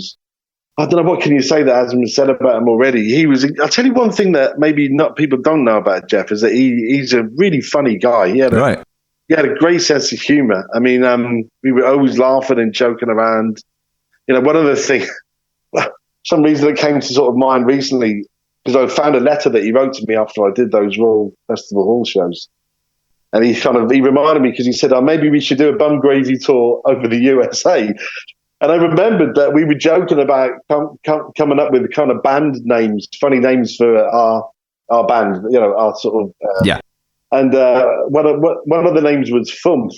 I don't know, what can you say that hasn't been said about him already? I'll tell you one thing that maybe not people don't know about Jeff is that he's a really funny guy. He had a great sense of humor. I mean, we were always laughing and joking around. One of the things, some reason that came to sort of mind recently, because I found a letter that he wrote to me after I did those Royal Festival Hall shows. And he reminded me because he said, maybe we should do a Bum Gravy tour over the USA. And I remembered that we were joking about coming up with kind of band names, funny names for our band, our sort of yeah. And one of the names was Fünf,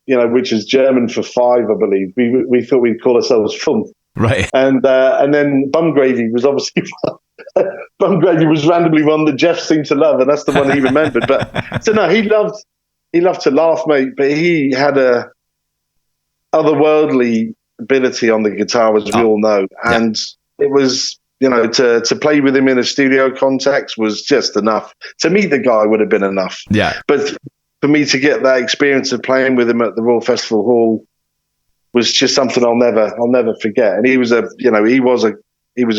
which is German for five, I believe. We thought we'd call ourselves Fünf. Right. And then Bum Gravy was obviously Bum Gravy was randomly one that Jeff seemed to love, and that's the one he remembered. But so no, he loved to laugh, mate. But he had a otherworldly ability on the guitar, as we all know, and it was to play with him in a studio context was just enough. To meet the guy would have been enough. Yeah. But for me to get that experience of playing with him at the Royal Festival Hall was just something I'll never forget. And he was a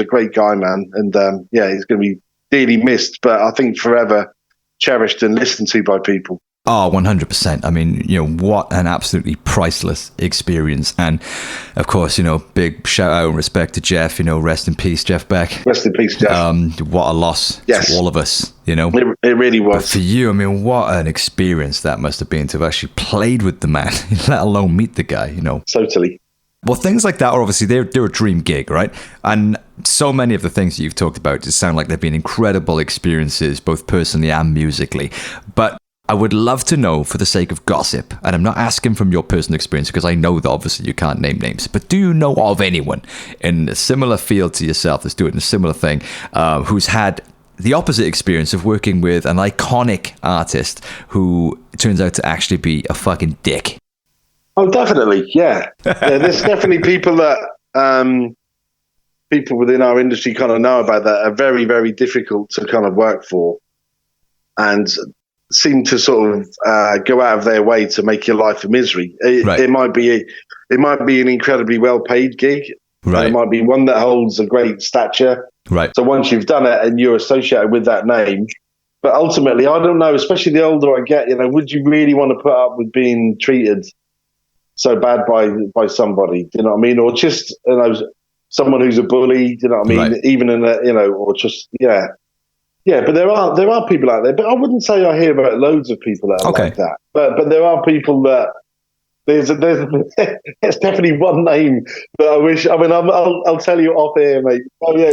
great guy, man. And he's going to be dearly missed, but I think forever cherished and listened to by people. Oh, 100%. I mean, what an absolutely priceless experience. And of course, big shout out and respect to Jeff, rest in peace, Jeff Beck. Rest in peace, Jeff. What a loss to all of us, It really was. But for you, I mean, what an experience that must have been to have actually played with the man, let alone meet the guy, Totally. Well, things like that are obviously, they're a dream gig, right? And so many of the things that you've talked about just sound like they've been incredible experiences, both personally and musically. But I would love to know, for the sake of gossip, and I'm not asking from your personal experience because I know that obviously you can't name names, but do you know of anyone in a similar field to yourself that's doing a similar thing, who's had the opposite experience of working with an iconic artist who turns out to actually be a fucking dick? Oh, definitely, yeah. There's definitely people that people within our industry kind of know about that are very, very difficult to kind of work for, and seem to sort of go out of their way to make your life a misery. It might be an incredibly well-paid gig. Right. It might be one that holds a great stature. Right. So once you've done it and you're associated with that name, but ultimately, I don't know. Especially the older I get, would you really want to put up with being treated so bad by somebody? Do you know what I mean? Or just someone who's a bully. Do you know what I mean? Right. Even in or just Yeah, but there are people out there, but I wouldn't say I hear about loads of people that are like that. But there are people that there's definitely one name that I wish. I mean, I'll tell you off here, mate.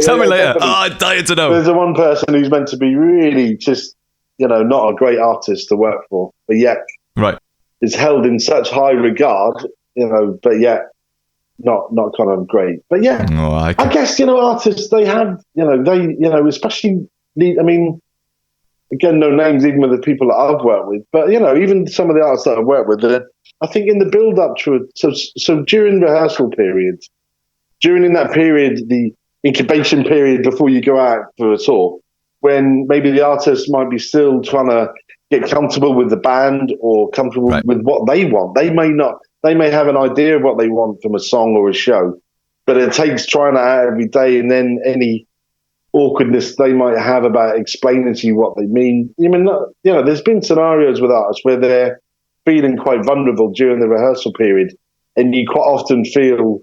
Tell me later. I'm dying to know. There's one person who's meant to be really just not a great artist to work for, but yet is held in such high regard, but yet not kind of great. But I guess artists they have especially. I mean, again, no names, even with the people that I've worked with, but even some of the artists that I've worked with, I think in the build-up to it, so during rehearsal periods, in that period, the incubation period before you go out for a tour, when maybe the artist might be still trying to get comfortable with the band or comfortable with what they want. They may have an idea of what they want from a song or a show, but it takes trying it out every day, and then any awkwardness they might have about explaining to you what they mean. I mean, there's been scenarios with artists where they're feeling quite vulnerable during the rehearsal period, and you quite often feel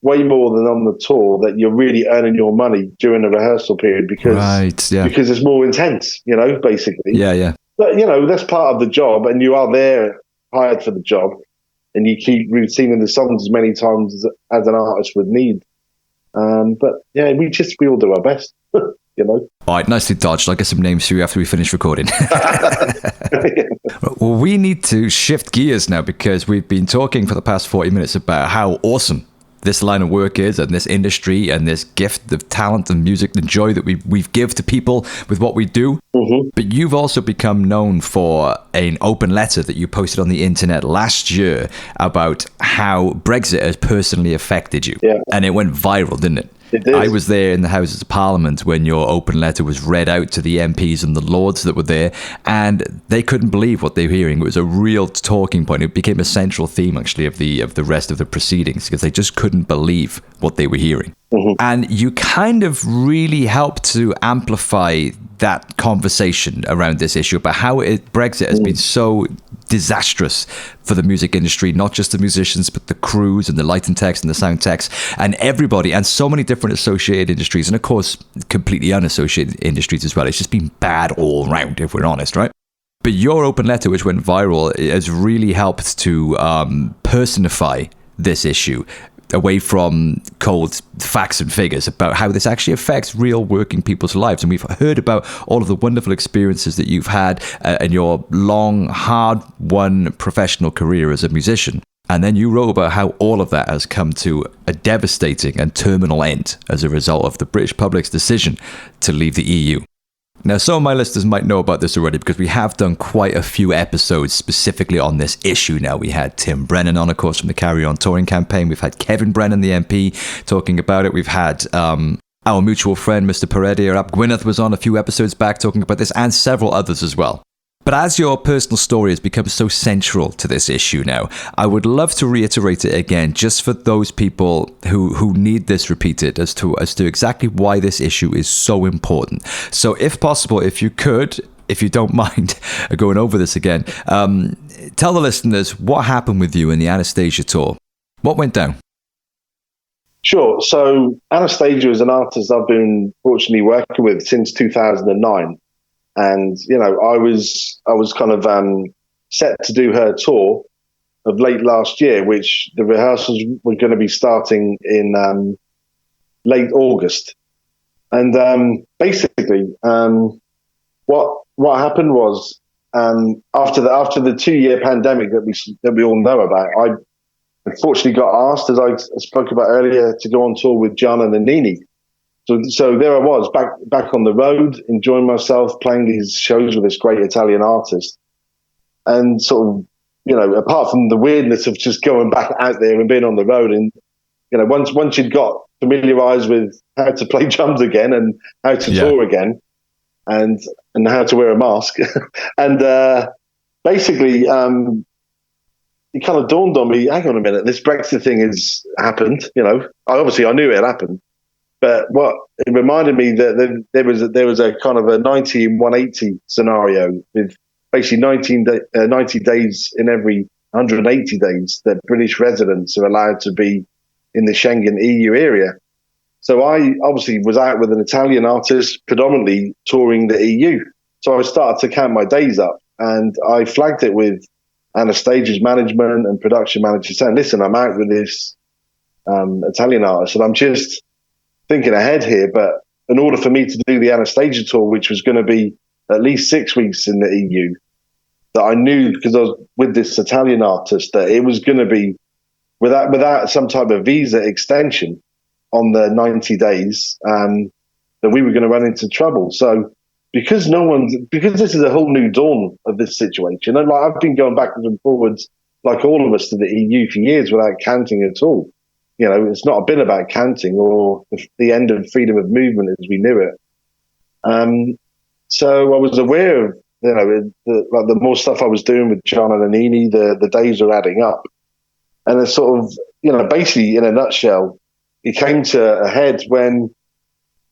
way more than on the tour that you're really earning your money during the rehearsal period because it's more intense, basically. Yeah. But, that's part of the job, and you are there hired for the job, and you keep routining the songs as many times as an artist would need. But we all do our best, All right, nicely dodged. I'll get some names for you after we finish recording. Well, we need to shift gears now because we've been talking for the past 40 minutes about how awesome this line of work is, and this industry, and this gift of talent and music and joy that we give to people with what we do. Mm-hmm. But you've also become known for an open letter that you posted on the internet last year about how Brexit has personally affected you. Yeah. And it went viral, didn't it? It did. I was there in the Houses of Parliament when your open letter was read out to the MPs and the Lords that were there, and they couldn't believe what they were hearing. It was a real talking point. It became a central theme, actually, of the rest of the proceedings, because they just couldn't believe what they were hearing. Mm-hmm. And you kind of really helped to amplify that conversation around this issue about how Brexit has been so disastrous for the music industry, not just the musicians, but the crews and the lighting techs and the sound techs and everybody, and so many different associated industries, and of course completely unassociated industries as well. It's just been bad all round, if we're honest, right? But your open letter, which went viral, has really helped to personify this issue away from cold facts and figures about how this actually affects real working people's lives. And we've heard about all of the wonderful experiences that you've had in your long, hard-won professional career as a musician. And then you wrote about how all of that has come to a devastating and terminal end as a result of the British public's decision to leave the EU. Now, some of my listeners might know about this already because we have done quite a few episodes specifically on this issue now. We had Tim Brennan on, of course, from the Carry On touring campaign. We've had Kevin Brennan, the MP, talking about it. We've had our mutual friend, Mr. Pereira Ap Gwyneth, was on a few episodes back talking about this, and several others as well. But as your personal story has become so central to this issue now, I would love to reiterate it again, just for those people who need this repeated as to exactly why this issue is so important. So if possible, if you don't mind going over this again, tell the listeners what happened with you in the Anastacia tour. What went down? Sure. So Anastacia is an artist I've been fortunately working with since 2009. And, I was kind of set to do her tour of late last year, which the rehearsals were going to be starting in late August. And basically, what happened was after the 2-year pandemic that we all know about, I unfortunately got asked, as I spoke about earlier, to go on tour with Gianna Nannini. So there I was, back on the road, enjoying myself, playing these shows with this great Italian artist. And sort of, apart from the weirdness of just going back out there and being on the road, and, once you'd got familiarized with how to play drums again and how to tour again and how to wear a mask. And basically, it kind of dawned on me, hang on a minute, this Brexit thing has happened. I knew it had happened. But what it reminded me that there was a kind of a 90 and 180 scenario with basically 90 days in every 180 days that British residents are allowed to be in the Schengen EU area. So I obviously was out with an Italian artist, predominantly touring the EU. So I started to count my days up, and I flagged it with Anastasia's management and production manager, saying, listen, I'm out with this Italian artist, and I'm just thinking ahead here, but in order for me to do the Anastacia tour, which was going to be at least 6 weeks in the EU, that I knew, because I was with this Italian artist, that it was going to be without some type of visa extension on the 90 days, that we were going to run into trouble. So because this is a whole new dawn of this situation, and I've been going backwards and forwards, like all of us, to the EU for years without counting at all. It's not been about counting or the end of freedom of movement as we knew it. So I was aware of, the more stuff I was doing with Gianna Nannini, the days were adding up. And it's sort of, basically in a nutshell, it came to a head when,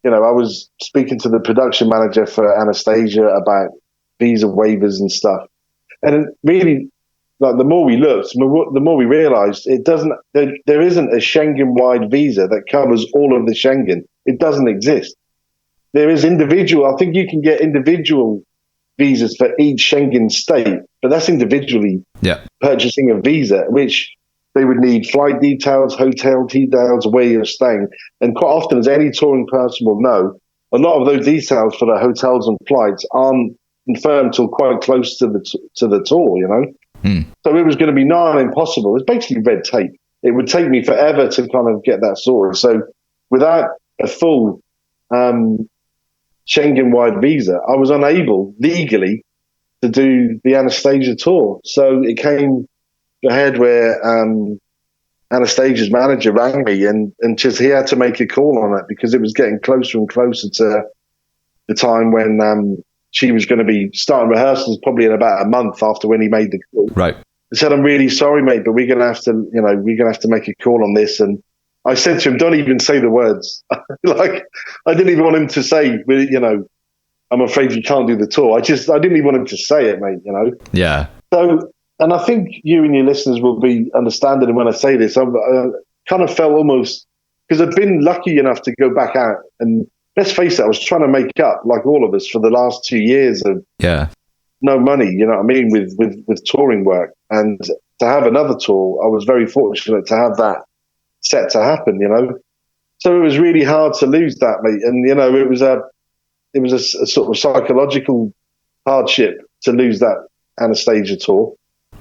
I was speaking to the production manager for Anastacia about visa waivers and stuff. And it really, the more we looked, the more we realised there isn't a Schengen-wide visa that covers all of the Schengen. It doesn't exist. There is individual. I think you can get individual visas for each Schengen state, but that's individually purchasing a visa, which they would need flight details, hotel details, where you're staying. And quite often, as any touring person will know, a lot of those details for the hotels and flights aren't confirmed till quite close to the tour, So it was going to be nigh on impossible. It's basically red tape. It would take me forever to kind of get that sorted. So without a full Schengen-wide visa, I was unable legally to do the Anastacia tour. So it came to a head where Anastasia's manager rang me and just he had to make a call on it because it was getting closer and closer to the time when she was going to be starting rehearsals probably in about a month after when he made the call. Right. I said, I'm really sorry, mate, but we're going to have to make a call on this. And I said to him, don't even say the words. I didn't even want him to say, I'm afraid you can't do the tour. I didn't even want him to say it, mate, Yeah. So, and I think you and your listeners will be understanding when I say this. I kind of felt almost, because I've been lucky enough to go back out and let's face it, I was trying to make up, like all of us, for the last 2 years of no money, you know what I mean, with touring work. And to have another tour, I was very fortunate to have that set to happen, you know. So it was really hard to lose that, mate. And, you know, it was a sort of psychological hardship to lose that Anastacia tour.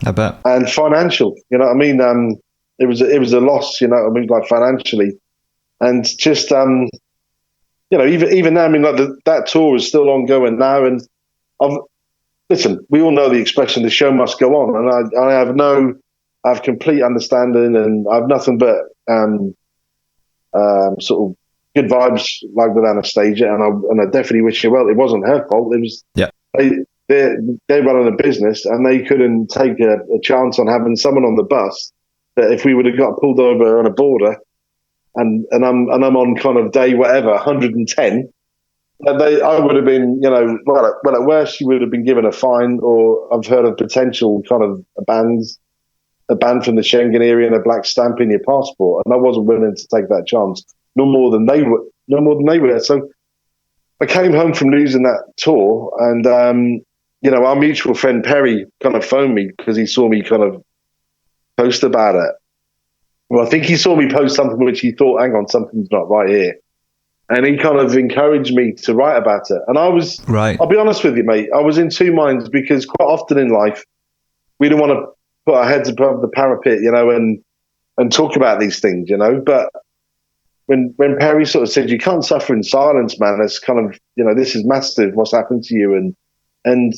I bet. And financial, you know what I mean? It was a loss, you know what I mean, like financially. And just, you know, even now, I mean, like that tour is still ongoing now. And listen, we all know the expression, the show must go on. And I have complete understanding, and I have nothing but sort of good vibes, like with Anastacia. And I definitely wish her well. It wasn't her fault. It was, they run a business, and they couldn't take a chance on having someone on the bus that if we would have got pulled over on a border, and I'm on kind of day whatever 110, I would have been, you know, well at worst she would have been given a fine, or I've heard of potential kind of a ban from the Schengen area and a black stamp in your passport, and I wasn't willing to take that chance, no more than they were. So I came home from losing that tour, and you know, our mutual friend Perry kind of phoned me because he saw me kind of post about it. Well, I think he saw me post something which he thought, hang on, something's not right here. And he kind of encouraged me to write about it. And I was, I'll be honest with you, mate, I was in two minds, because quite often in life, we don't want to put our heads above the parapet, you know, and talk about these things, you know. But when Perry sort of said, you can't suffer in silence, man, it's kind of, you know, this is massive, what's happened to you. And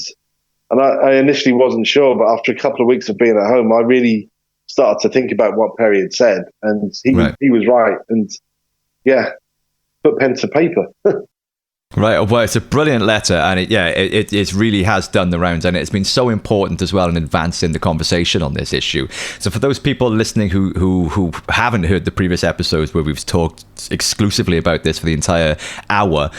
I initially wasn't sure, but after a couple of weeks of being at home, I really started to think about what Perry had said, and he was right. And yeah, put pen to paper. Right. Well, it's a brilliant letter, and it really has done the rounds, and it's been so important as well in advancing the conversation on this issue. So for those people listening who haven't heard the previous episodes where we've talked exclusively about this for the entire hour,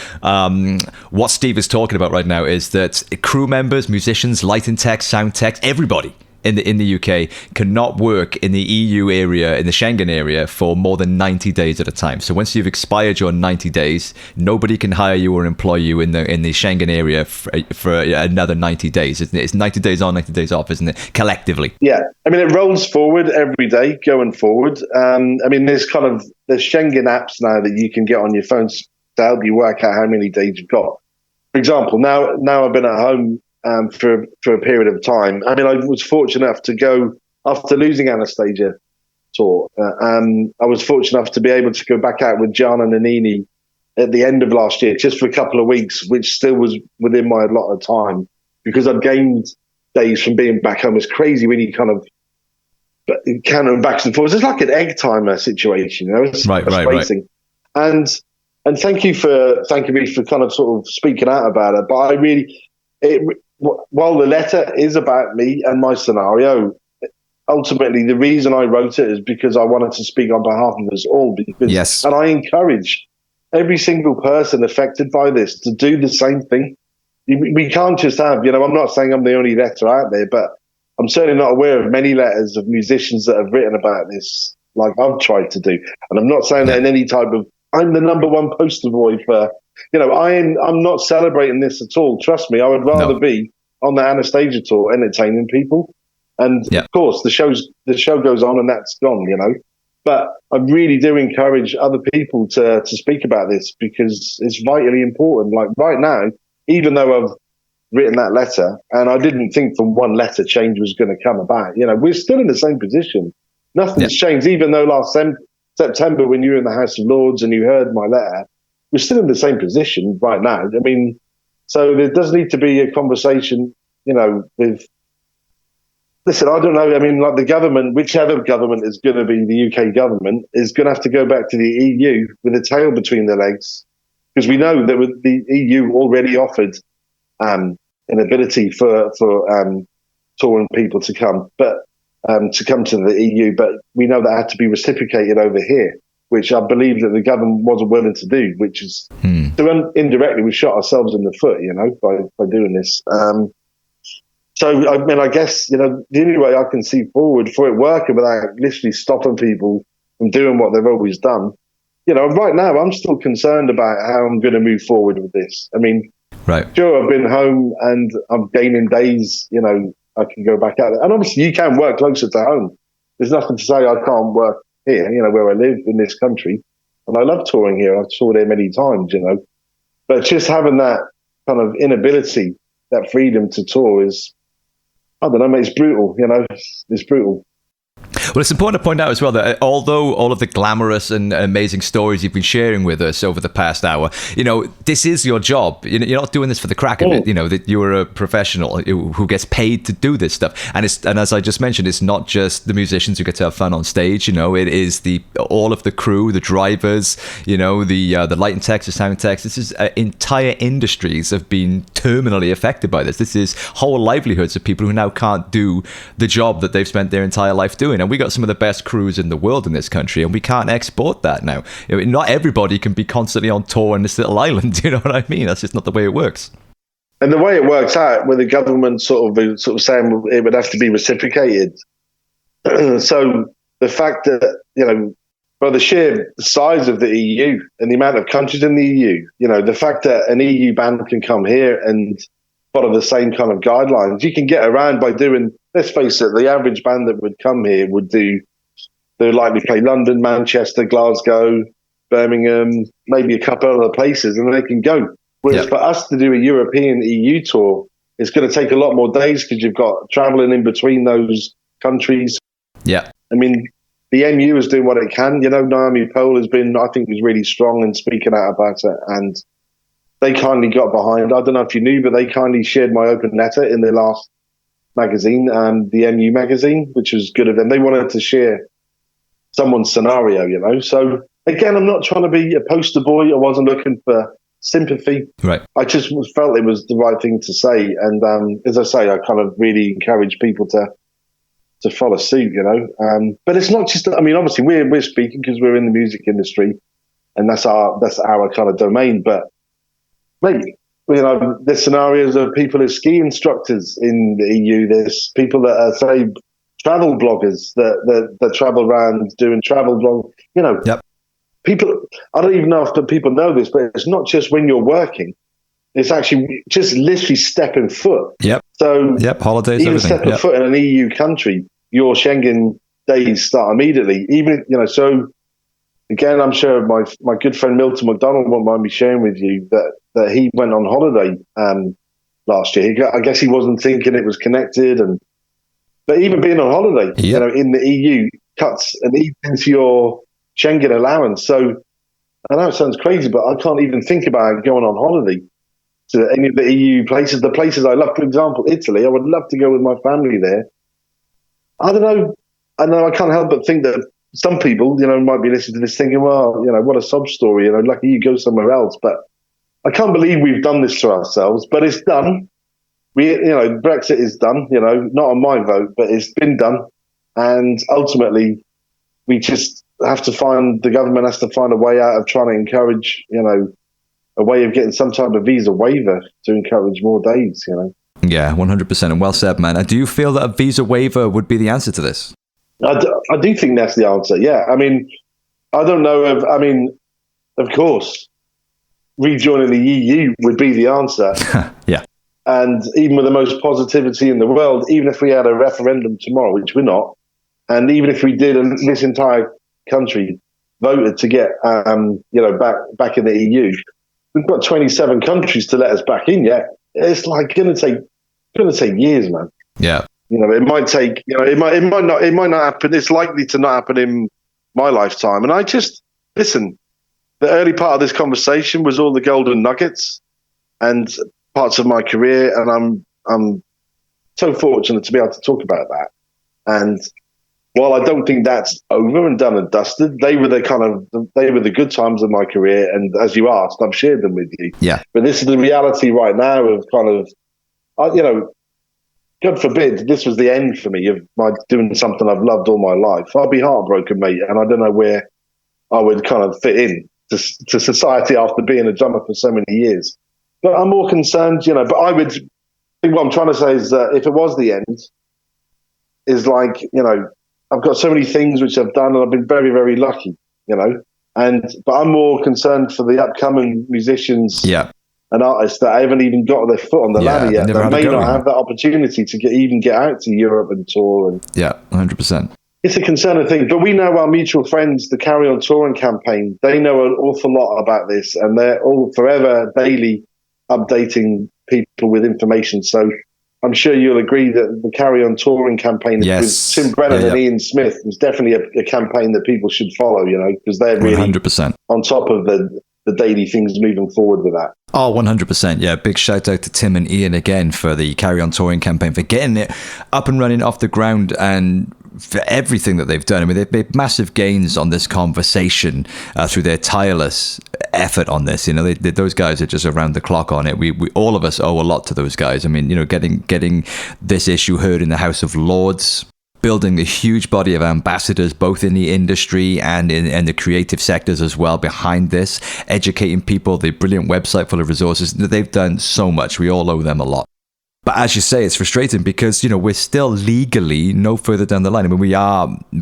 what Steve is talking about right now is that crew members, musicians, lighting techs, sound techs, everybody in the UK cannot work in the EU area, in the Schengen area, for more than 90 days at a time. So once you've expired your 90 days, nobody can hire you or employ you in the Schengen area for another 90 days. It's 90 days on, 90 days off, isn't it? Collectively. Yeah. I mean, it rolls forward every day going forward. I mean, there's Schengen apps now that you can get on your phones to help you work out how many days you've got. For example, now I've been at home for a period of time. I mean, I was fortunate enough to go, after losing Anastacia tour, I was fortunate enough to be able to go back out with Gianna Nannini at the end of last year, just for a couple of weeks, which still was within my allotted time, because I'd gained days from being back home. It's crazy when you kind of counting backs and forwards. It's like an egg timer situation, you know? It's frustrating. Right. And thank you for thanking me for kind of sort of speaking out about it. But while the letter is about me and my scenario, ultimately the reason I wrote it is because I wanted to speak on behalf of us all. And I encourage every single person affected by this to do the same thing. We can't just have, you know, I'm not saying I'm the only letter out there, but I'm certainly not aware of many letters of musicians that have written about this like I've tried to do. And I'm not saying that in any type of, I'm the number one poster boy for, you know, I'm not celebrating this at all. Trust me, I would rather be on the Anastacia tour entertaining people. And of course, the show goes on and that's gone, you know. But I really do encourage other people to speak about this, because it's vitally important. Like right now, even though I've written that letter, and I didn't think from one letter change was going to come about, you know, we're still in the same position. Nothing's changed, even though last September, when you were in the House of Lords and you heard my letter, we're still in the same position right now. I mean, so there does need to be a conversation, you know, with, listen, I don't know. I mean, like the government, whichever government is going to be the UK government, is going to have to go back to the EU with a tail between their legs, because we know that the EU already offered an ability for touring people to come, but to come to the EU, but we know that had to be reciprocated over here, which I believe that the government wasn't willing to do, which is so indirectly we shot ourselves in the foot, you know, by doing this. So, I mean, I guess, you know, the only way I can see forward for it working without literally stopping people from doing what they've always done, you know, right now I'm still concerned about how I'm going to move forward with this. I mean, Right. Sure, I've been home and I'm gaining days, I can go back out there. And obviously you can work closer to home. There's nothing to say I can't work here, where I live in this country. And I love touring here. I've toured here many times, But just having that kind of inability, that freedom to tour is, I don't know, mate, it's brutal, it's brutal. Well, it's important to point out as well that although all of the glamorous and amazing stories you've been sharing with us over the past hour, this is your job. You're not doing this for the crack of it. That you're a professional who gets paid to do this stuff. And as I just mentioned, it's not just the musicians who get to have fun on stage. It is all of the crew, the drivers, the light and text, the sound and text. This is entire industries have been terminally affected by this. This is whole livelihoods of people who now can't do the job that they've spent their entire life doing. And we got some of the best crews in the world in this country, and we can't export that now. Not everybody can be constantly on tour in this little island. You know what I mean? That's just not the way it works. And the way it works out, with the government sort of saying it would have to be reciprocated. So the fact that by the sheer size of the EU and the amount of countries in the EU, the fact that an EU band can come here and follow the same kind of guidelines, you can get around by doing. Let's face it, the average band that would come here they'd likely play London, Manchester, Glasgow, Birmingham, maybe a couple other places, and they can go. Whereas for us to do a European EU tour, it's going to take a lot more days because you've got travelling in between those countries. Yeah. I mean, the MU is doing what it can. Naomi Pohl was really strong in speaking out about it, and they kindly got behind. I don't know if you knew, but they kindly shared my open letter in their last magazine, the MU magazine, which was good of them. They wanted to share someone's scenario, So again, I'm not trying to be a poster boy. I wasn't looking for sympathy. Right. I just felt it was the right thing to say. And as I say, I kind of really encourage people to follow suit, But it's not just. I mean, obviously we're speaking because we're in the music industry, and that's our kind of domain. But maybe. There's scenarios of people as ski instructors in the EU. There's people that are, say, travel bloggers that travel around doing travel blog. Yep. People. I don't even know if people know this, but it's not just when you're working. It's actually just literally stepping foot. Yep. So holidays. Even stepping foot in an EU country, your Schengen days start immediately. Even so. Again, I'm sure my good friend Milton McDonald won't mind me sharing with you that he went on holiday last year. I guess he wasn't thinking it was connected, but even being on holiday, in the EU cuts and eats into your Schengen allowance. So I know it sounds crazy, but I can't even think about going on holiday to any of the EU places. The places I love, for example, Italy. I would love to go with my family there. I don't know. I can't help but think that. Some people, might be listening to this thinking, well, what a sob story, lucky you go somewhere else. But I can't believe we've done this to ourselves, but it's done. Brexit is done, not on my vote, but it's been done. And ultimately, we just have to the government has to find a way out of trying to encourage, a way of getting some type of visa waiver to encourage more days, Yeah, 100%. And well said, man. And do you feel that a visa waiver would be the answer to this? I do think that's the answer. Yeah. I mean, I don't know of course, rejoining the EU would be the answer. Yeah. And even with the most positivity in the world, even if we had a referendum tomorrow, which we're not, and even if we did, and this entire country voted to get, back in the EU, we've got 27 countries to let us back in yet. It's like going to take years, man. Yeah. It might take, it might not happen. It's likely to not happen in my lifetime. And I just, listen, the early part of this conversation was all the golden nuggets and parts of my career. And I'm so fortunate to be able to talk about that. And while I don't think that's over and done and dusted, they were the good times of my career. And as you asked, I've shared them with you. Yeah. But this is the reality right now of God forbid this was the end for me of my doing something I've loved all my life. I'd be heartbroken, mate, and I don't know where I would kind of fit in to society after being a drummer for so many years. But I'm more concerned, but I would think what I'm trying to say is that if it was the end, is like, I've got so many things which I've done and I've been very, very lucky, but I'm more concerned for the upcoming musicians. Yeah. and artists that haven't even got their foot on the ladder yet. They may not have that opportunity to get out to Europe and tour. And 100%. It's a concerning thing, but we know our mutual friends, the Carry On Touring campaign. They know an awful lot about this, and they're all forever daily updating people with information. So I'm sure you'll agree that the Carry On Touring campaign with Tim Brennan and Ian Smith is definitely a campaign that people should follow, because they're really 100% on top of the daily things moving forward with that. Oh, 100%. Yeah, big shout out to Tim and Ian again for the Carry On Touring campaign, for getting it up and running off the ground, and for everything that they've done. I mean, they've made massive gains on this conversation through their tireless effort on this. Those guys are just around the clock on it. We all of us owe a lot to those guys. I mean, getting this issue heard in the House of Lords, building a huge body of ambassadors, both in the industry and in the creative sectors as well, behind this, educating people, the brilliant website full of resources. They've done so much. We all owe them a lot. But as you say, it's frustrating because, we're still legally no further down the line. I mean,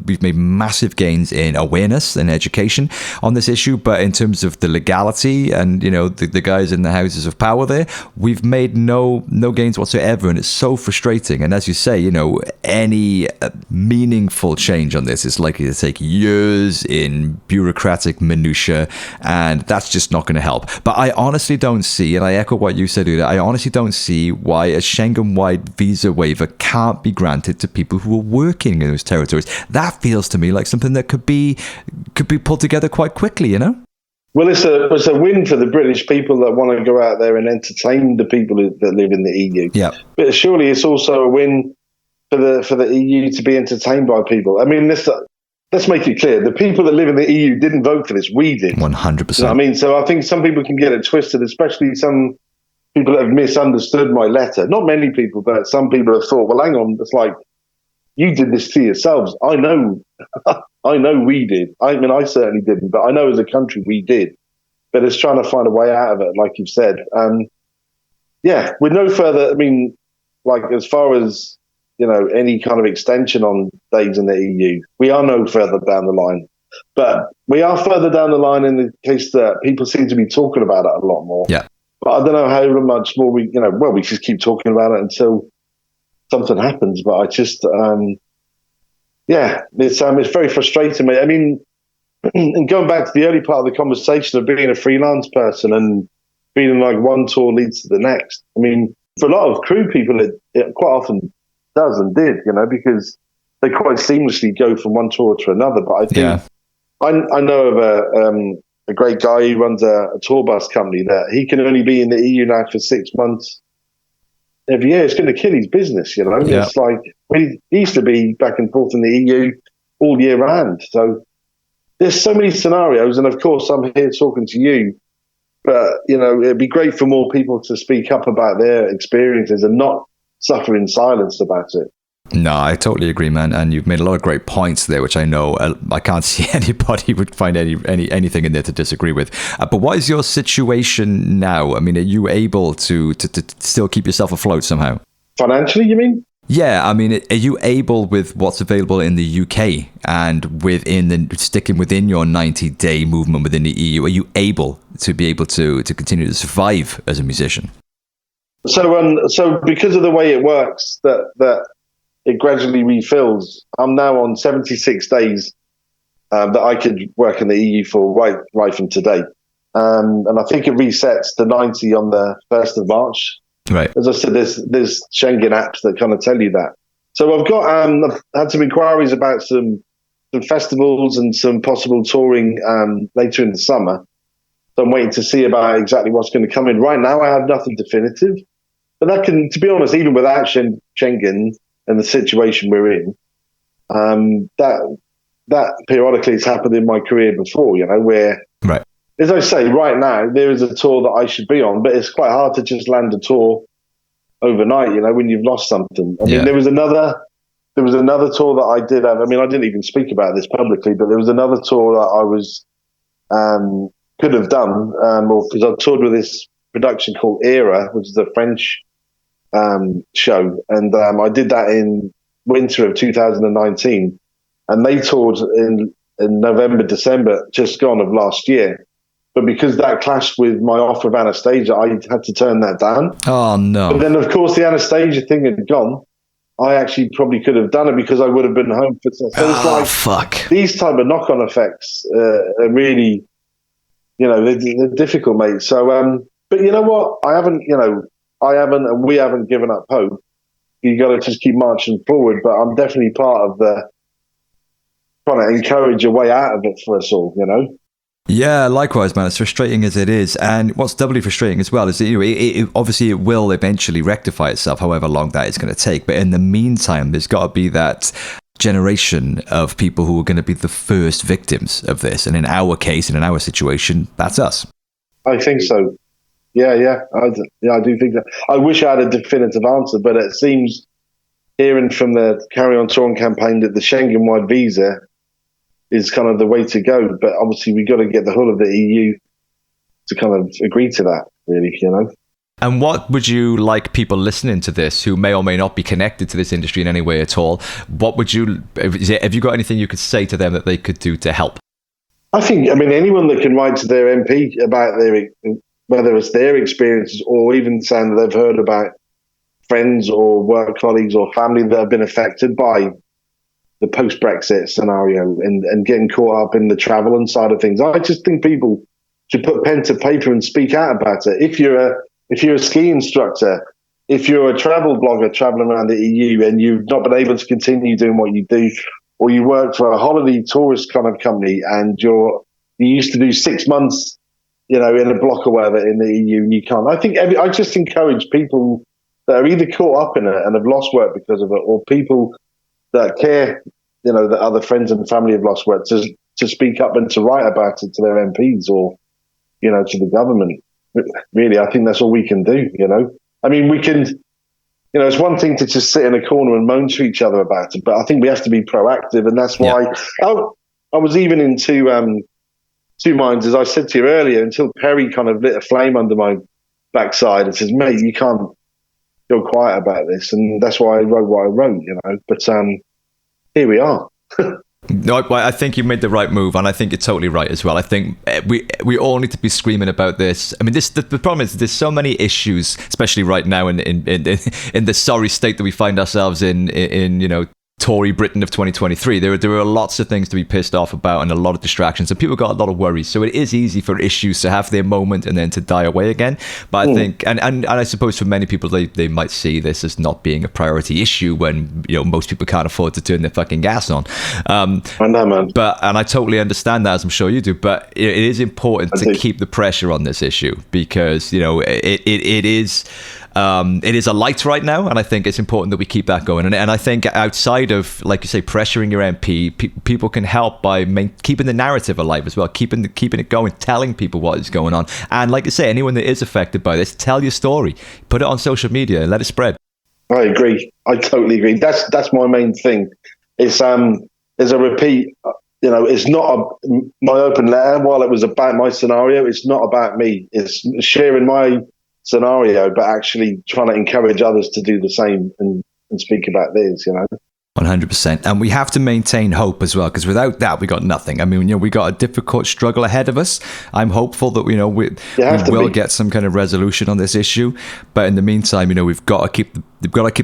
we've made massive gains in awareness and education on this issue, but in terms of the legality and, the guys in the houses of power there, we've made no gains whatsoever. And it's so frustrating. And as you say, any meaningful change on this is likely to take years in bureaucratic minutiae, and that's just not going to help. But I honestly don't see, and I echo what you said earlier, I honestly don't see why a Schengen-wide visa waiver can't be granted to people who are working in those territories. That feels to me like something that could be pulled together quite quickly, Well, it's a win for the British people that want to go out there and entertain the people that live in the EU. Yeah. But surely it's also a win for the EU to be entertained by people. I mean, let's make it clear. The people that live in the EU didn't vote for this. We did. 100%. You know what I mean? So I think some people can get it twisted, especially some people that have misunderstood my letter. Not many people, but some people have thought, well, hang on, it's like, you did this to yourselves. I know we did. I mean, I certainly didn't, but I know as a country we did. But it's trying to find a way out of it, like you've said. With no further, I mean, like as far as, any kind of extension on days in the EU, we are no further down the line. But we are further down the line in the case that people seem to be talking about it a lot more. Yeah. But I don't know how much more we just keep talking about it until something happens. But I just, it's very frustrating, mate. I mean, and going back to the early part of the conversation of being a freelance person and feeling like one tour leads to the next. I mean, for a lot of crew people, it quite often does and did, because they quite seamlessly go from one tour to another. But I think I know of a great guy who runs a tour bus company that he can only be in the EU now for 6 months every year. It's going to kill his business, Yeah. It's like, he used to be back and forth in the EU all year round. So there's so many scenarios, and of course I'm here talking to you, but, it'd be great for more people to speak up about their experiences and not suffer in silence about it. No, I totally agree, man. And you've made a lot of great points there, which I know I can't see anybody would find anything in there to disagree with. But what is your situation now? I mean, are you able to still keep yourself afloat somehow? Financially, you mean? Yeah, I mean, are you able with what's available in the UK and sticking within your 90-day movement within the EU? Are you able to continue to survive as a musician? So because of the way it works, that it gradually refills. I'm now on 76 days that I could work in the EU for right from today. And I think it resets to 90 on the 1st of March. Right. As I said, there's Schengen apps that kind of tell you that. So I've had some inquiries about some festivals and some possible touring later in the summer. So I'm waiting to see about exactly what's going to come in. Right now, I have nothing definitive. But that can, to be honest, even without Schengen and the situation we're in, that periodically has happened in my career before, where, right. As I say, right now, there is a tour that I should be on, but it's quite hard to just land a tour overnight, when you've lost something. I mean, there was another tour that I did have. I mean, I didn't even speak about this publicly, but there was another tour that I was, could have done, because I toured with this production called Era, which is a French show, and I did that in winter of 2019, and they toured in November, December, just gone of last year. But because that clashed with my offer of Anastacia, I had to turn that down. Oh, no. But then, of course, the Anastacia thing had gone. I actually probably could have done it because I would have been home for... So it's like, fuck. these type of knock-on effects are really, they're difficult, mate. So, but you know what? I haven't, and we haven't given up hope. You got to just keep marching forward. But I'm definitely part of the trying to encourage a way out of it for us all, Yeah, likewise, man. As frustrating as it is, and what's doubly frustrating as well is that, obviously it will eventually rectify itself, however long that is going to take. But in the meantime, there's got to be that generation of people who are going to be the first victims of this. And in our case, and in our situation, that's us. I think so. Yeah, I do think that. I wish I had a definitive answer, but it seems, hearing from the Carry On Touring campaign, that the Schengen-wide visa is kind of the way to go. But obviously, we've got to get the whole of the EU to kind of agree to that, really, And what would you like people listening to this who may or may not be connected to this industry in any way at all? What would you, have you got anything you could say to them that they could do to help? I think, anyone that can write to their MP about whether it's their experiences or even saying that they've heard about friends or work colleagues or family that have been affected by the post-Brexit scenario and getting caught up in the travel and side of things. I just think people should put pen to paper and speak out about it. If you're a ski instructor, if you're a travel blogger traveling around the EU and you've not been able to continue doing what you do, or you work for a holiday tourist kind of company and you used to do 6 months, in a block or whatever in the EU and you can't. I just encourage people that are either caught up in it and have lost work because of it, or people that care, that other friends and family have lost work, to speak up and to write about it to their MPs or, to the government. Really, I think that's all we can do, we can, it's one thing to just sit in a corner and moan to each other about it, but I think we have to be proactive. And that's why I was even in two minds, as I said to you earlier, until Perry kind of lit a flame under my backside and says, mate, you can't go quiet about this. And that's why I wrote what I wrote, But here we are. No, I think you made the right move, and I think you're totally right as well. I think we all need to be screaming about this. The problem is there's so many issues, especially right now in the sorry state that we find ourselves in Tory Britain of 2023. There are lots of things to be pissed off about and a lot of distractions, and people got a lot of worries. So it is easy for issues to have their moment and then to die away again. But I think, and I suppose for many people, they might see this as not being a priority issue when most people can't afford to turn their fucking gas on. I know, man. And I totally understand that, as I'm sure you do. But it is important to keep the pressure on this issue because it is. It is a light right now, and I think it's important that we keep that going. And I think outside of, like you say, pressuring your MP, people can help by keeping the narrative alive as well, keeping it going, telling people what is going on. And like you say, anyone that is affected by this, tell your story, put it on social media, and let it spread. I agree. I totally agree. That's my main thing. It's as a repeat. It's not my open letter. While it was about my scenario, it's not about me. It's sharing my scenario, but actually trying to encourage others to do the same and speak about theirs, 100%. And we have to maintain hope as well, because without that, we got nothing. we got a difficult struggle ahead of us. I'm hopeful that, we will get some kind of resolution on this issue. But in the meantime, we've got to keep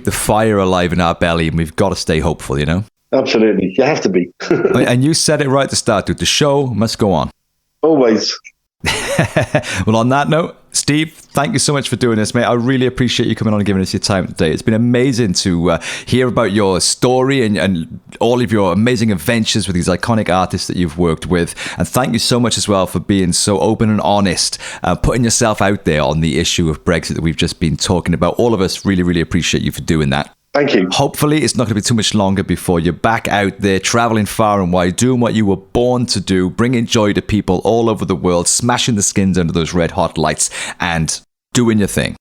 the fire alive in our belly, and we've got to stay hopeful, Absolutely. You have to be. And you said it right at the start, dude. The show must go on. Always. Well, on that note, Steve, thank you so much for doing this, mate. I really appreciate you coming on and giving us your time today. It's been amazing to hear about your story and all of your amazing adventures with these iconic artists that you've worked with. And thank you so much as well for being so open and honest, putting yourself out there on the issue of Brexit that we've just been talking about. All of us really, really appreciate you for doing that. Thank you. Hopefully, it's not going to be too much longer before you're back out there, traveling far and wide, doing what you were born to do, bringing joy to people all over the world, smashing the skins under those red hot lights, and doing your thing.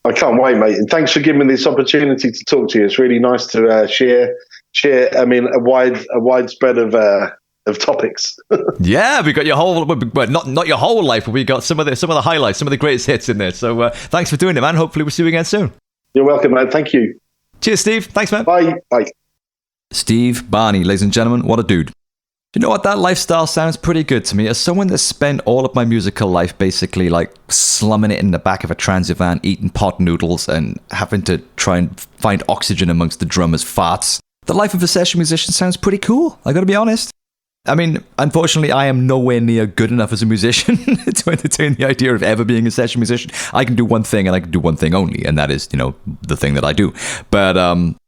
I can't wait, mate. And thanks for giving me this opportunity to talk to you. It's really nice to share. A wide spread of topics. Yeah, we got your whole, well, not your whole life, but we got some of the highlights, some of the greatest hits in there. So thanks for doing it, man. Hopefully, we'll see you again soon. You're welcome, man. Thank you. Cheers, Steve. Thanks, man. Bye. Bye. Steve Barney, ladies and gentlemen, what a dude. You know what? That lifestyle sounds pretty good to me. As someone that spent all of my musical life basically like slumming it in the back of a transit van, eating pot noodles and having to try and find oxygen amongst the drummers' farts, the life of a session musician sounds pretty cool. I gotta be honest. I mean, unfortunately, I am nowhere near good enough as a musician to entertain the idea of ever being a session musician. I can do one thing and I can do one thing only, and that is, the thing that I do. But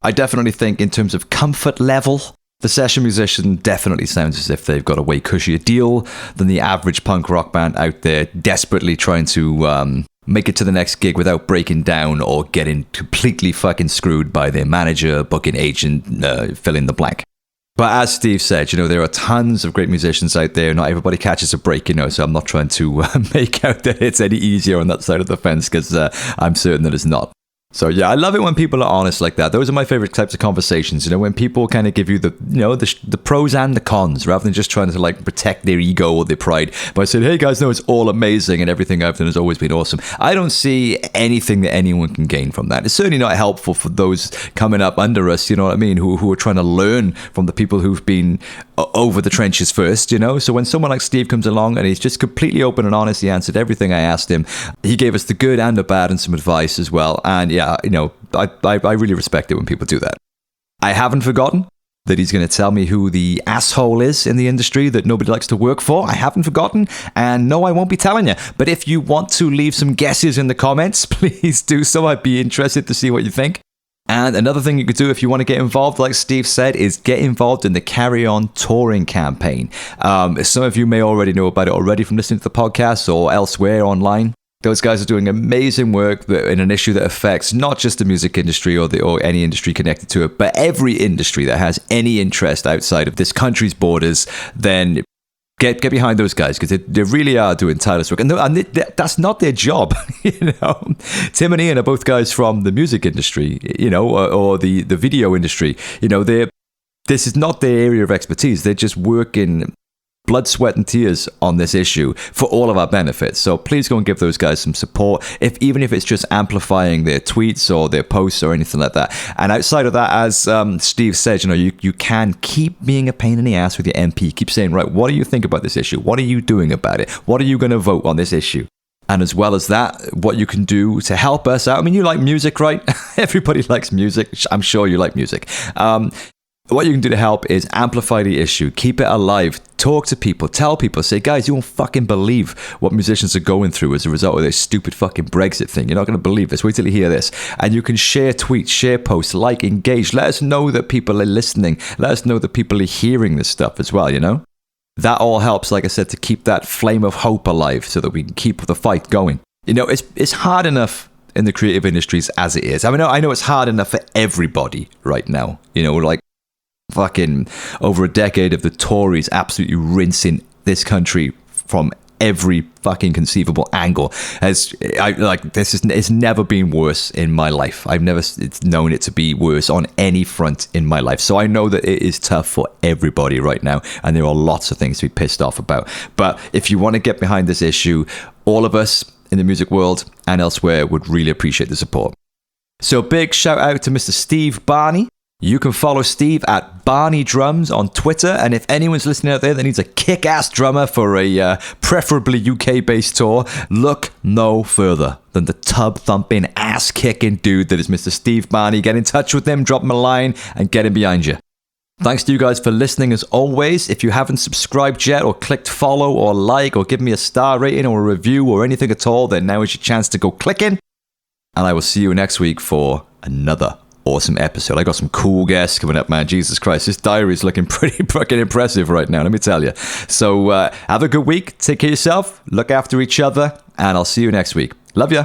I definitely think in terms of comfort level, the session musician definitely sounds as if they've got a way cushier deal than the average punk rock band out there desperately trying to make it to the next gig without breaking down or getting completely fucking screwed by their manager, booking agent, fill in the blank. But as Steve said, there are tons of great musicians out there. Not everybody catches a break, so I'm not trying to make out that it's any easier on that side of the fence, because I'm certain that it's not. So yeah, I love it when people are honest like that. Those are my favorite types of conversations, when people kind of give you the pros and the cons, rather than just trying to like protect their ego or their pride by saying, hey guys, no, it's all amazing and everything I've done has always been awesome. I don't see anything that anyone can gain from that. It's certainly not helpful for those coming up under us, you know what I mean, who are trying to learn from the people who've been over the trenches first, So when someone like Steve comes along and he's just completely open and honest, he answered everything I asked him. He gave us the good and the bad and some advice as well. And yeah, I really respect it when people do that. I haven't forgotten that he's going to tell me who the asshole is in the industry that nobody likes to work for. I haven't forgotten. And no, I won't be telling you. But if you want to leave some guesses in the comments, please do so. I'd be interested to see what you think. And another thing you could do if you want to get involved, like Steve said, is get involved in the Carry On touring campaign. Some of you may already know about it already from listening to the podcast or elsewhere online. Those guys are doing amazing work in an issue that affects not just the music industry or any industry connected to it, but every industry that has any interest outside of this country's borders. Then get behind those guys, because they really are doing tireless work. And that's not their job. Tim and Ian are both guys from the music industry, or the video industry. This is not their area of expertise. They're just working blood, sweat, and tears on this issue for all of our benefits. So please go and give those guys some support, even if it's just amplifying their tweets or their posts or anything like that. And outside of that, as Steve said, you can keep being a pain in the ass with your MP. Keep saying, right, what do you think about this issue? What are you doing about it? What are you going to vote on this issue? And as well as that, what you can do to help us out. I mean, you like music, right? Everybody likes music. I'm sure you like music. What you can do to help is amplify the issue, keep it alive, talk to people, tell people, say, guys, you won't fucking believe what musicians are going through as a result of this stupid fucking Brexit thing. You're not going to believe this. Wait till you hear this. And you can share tweets, share posts, engage. Let us know that people are listening. Let us know that people are hearing this stuff as well, That all helps, like I said, to keep that flame of hope alive so that we can keep the fight going. It's hard enough in the creative industries as it is. I mean, I know it's hard enough for everybody right now. Fucking over a decade of the Tories absolutely rinsing this country from every fucking conceivable angle. It's never been worse in my life. I've never known it to be worse on any front in my life. So I know that it is tough for everybody right now, and there are lots of things to be pissed off about. But if you want to get behind this issue, all of us in the music world and elsewhere would really appreciate the support. So big shout out to Mr. Steve Barney. You can follow Steve at Barney Drums on Twitter. And if anyone's listening out there that needs a kick-ass drummer for a preferably UK-based tour, look no further than the tub-thumping, ass-kicking dude that is Mr. Steve Barney. Get in touch with him, drop him a line, and get him behind you. Thanks to you guys for listening as always. If you haven't subscribed yet or clicked follow or like or give me a star rating or a review or anything at all, then now is your chance to go clicking. And I will see you next week for another awesome episode. I got some cool guests coming up, man. Jesus Christ, this diary is looking pretty fucking impressive right now, let me tell you. So have a good week. Take care of yourself. Look after each other. And I'll see you next week. Love ya.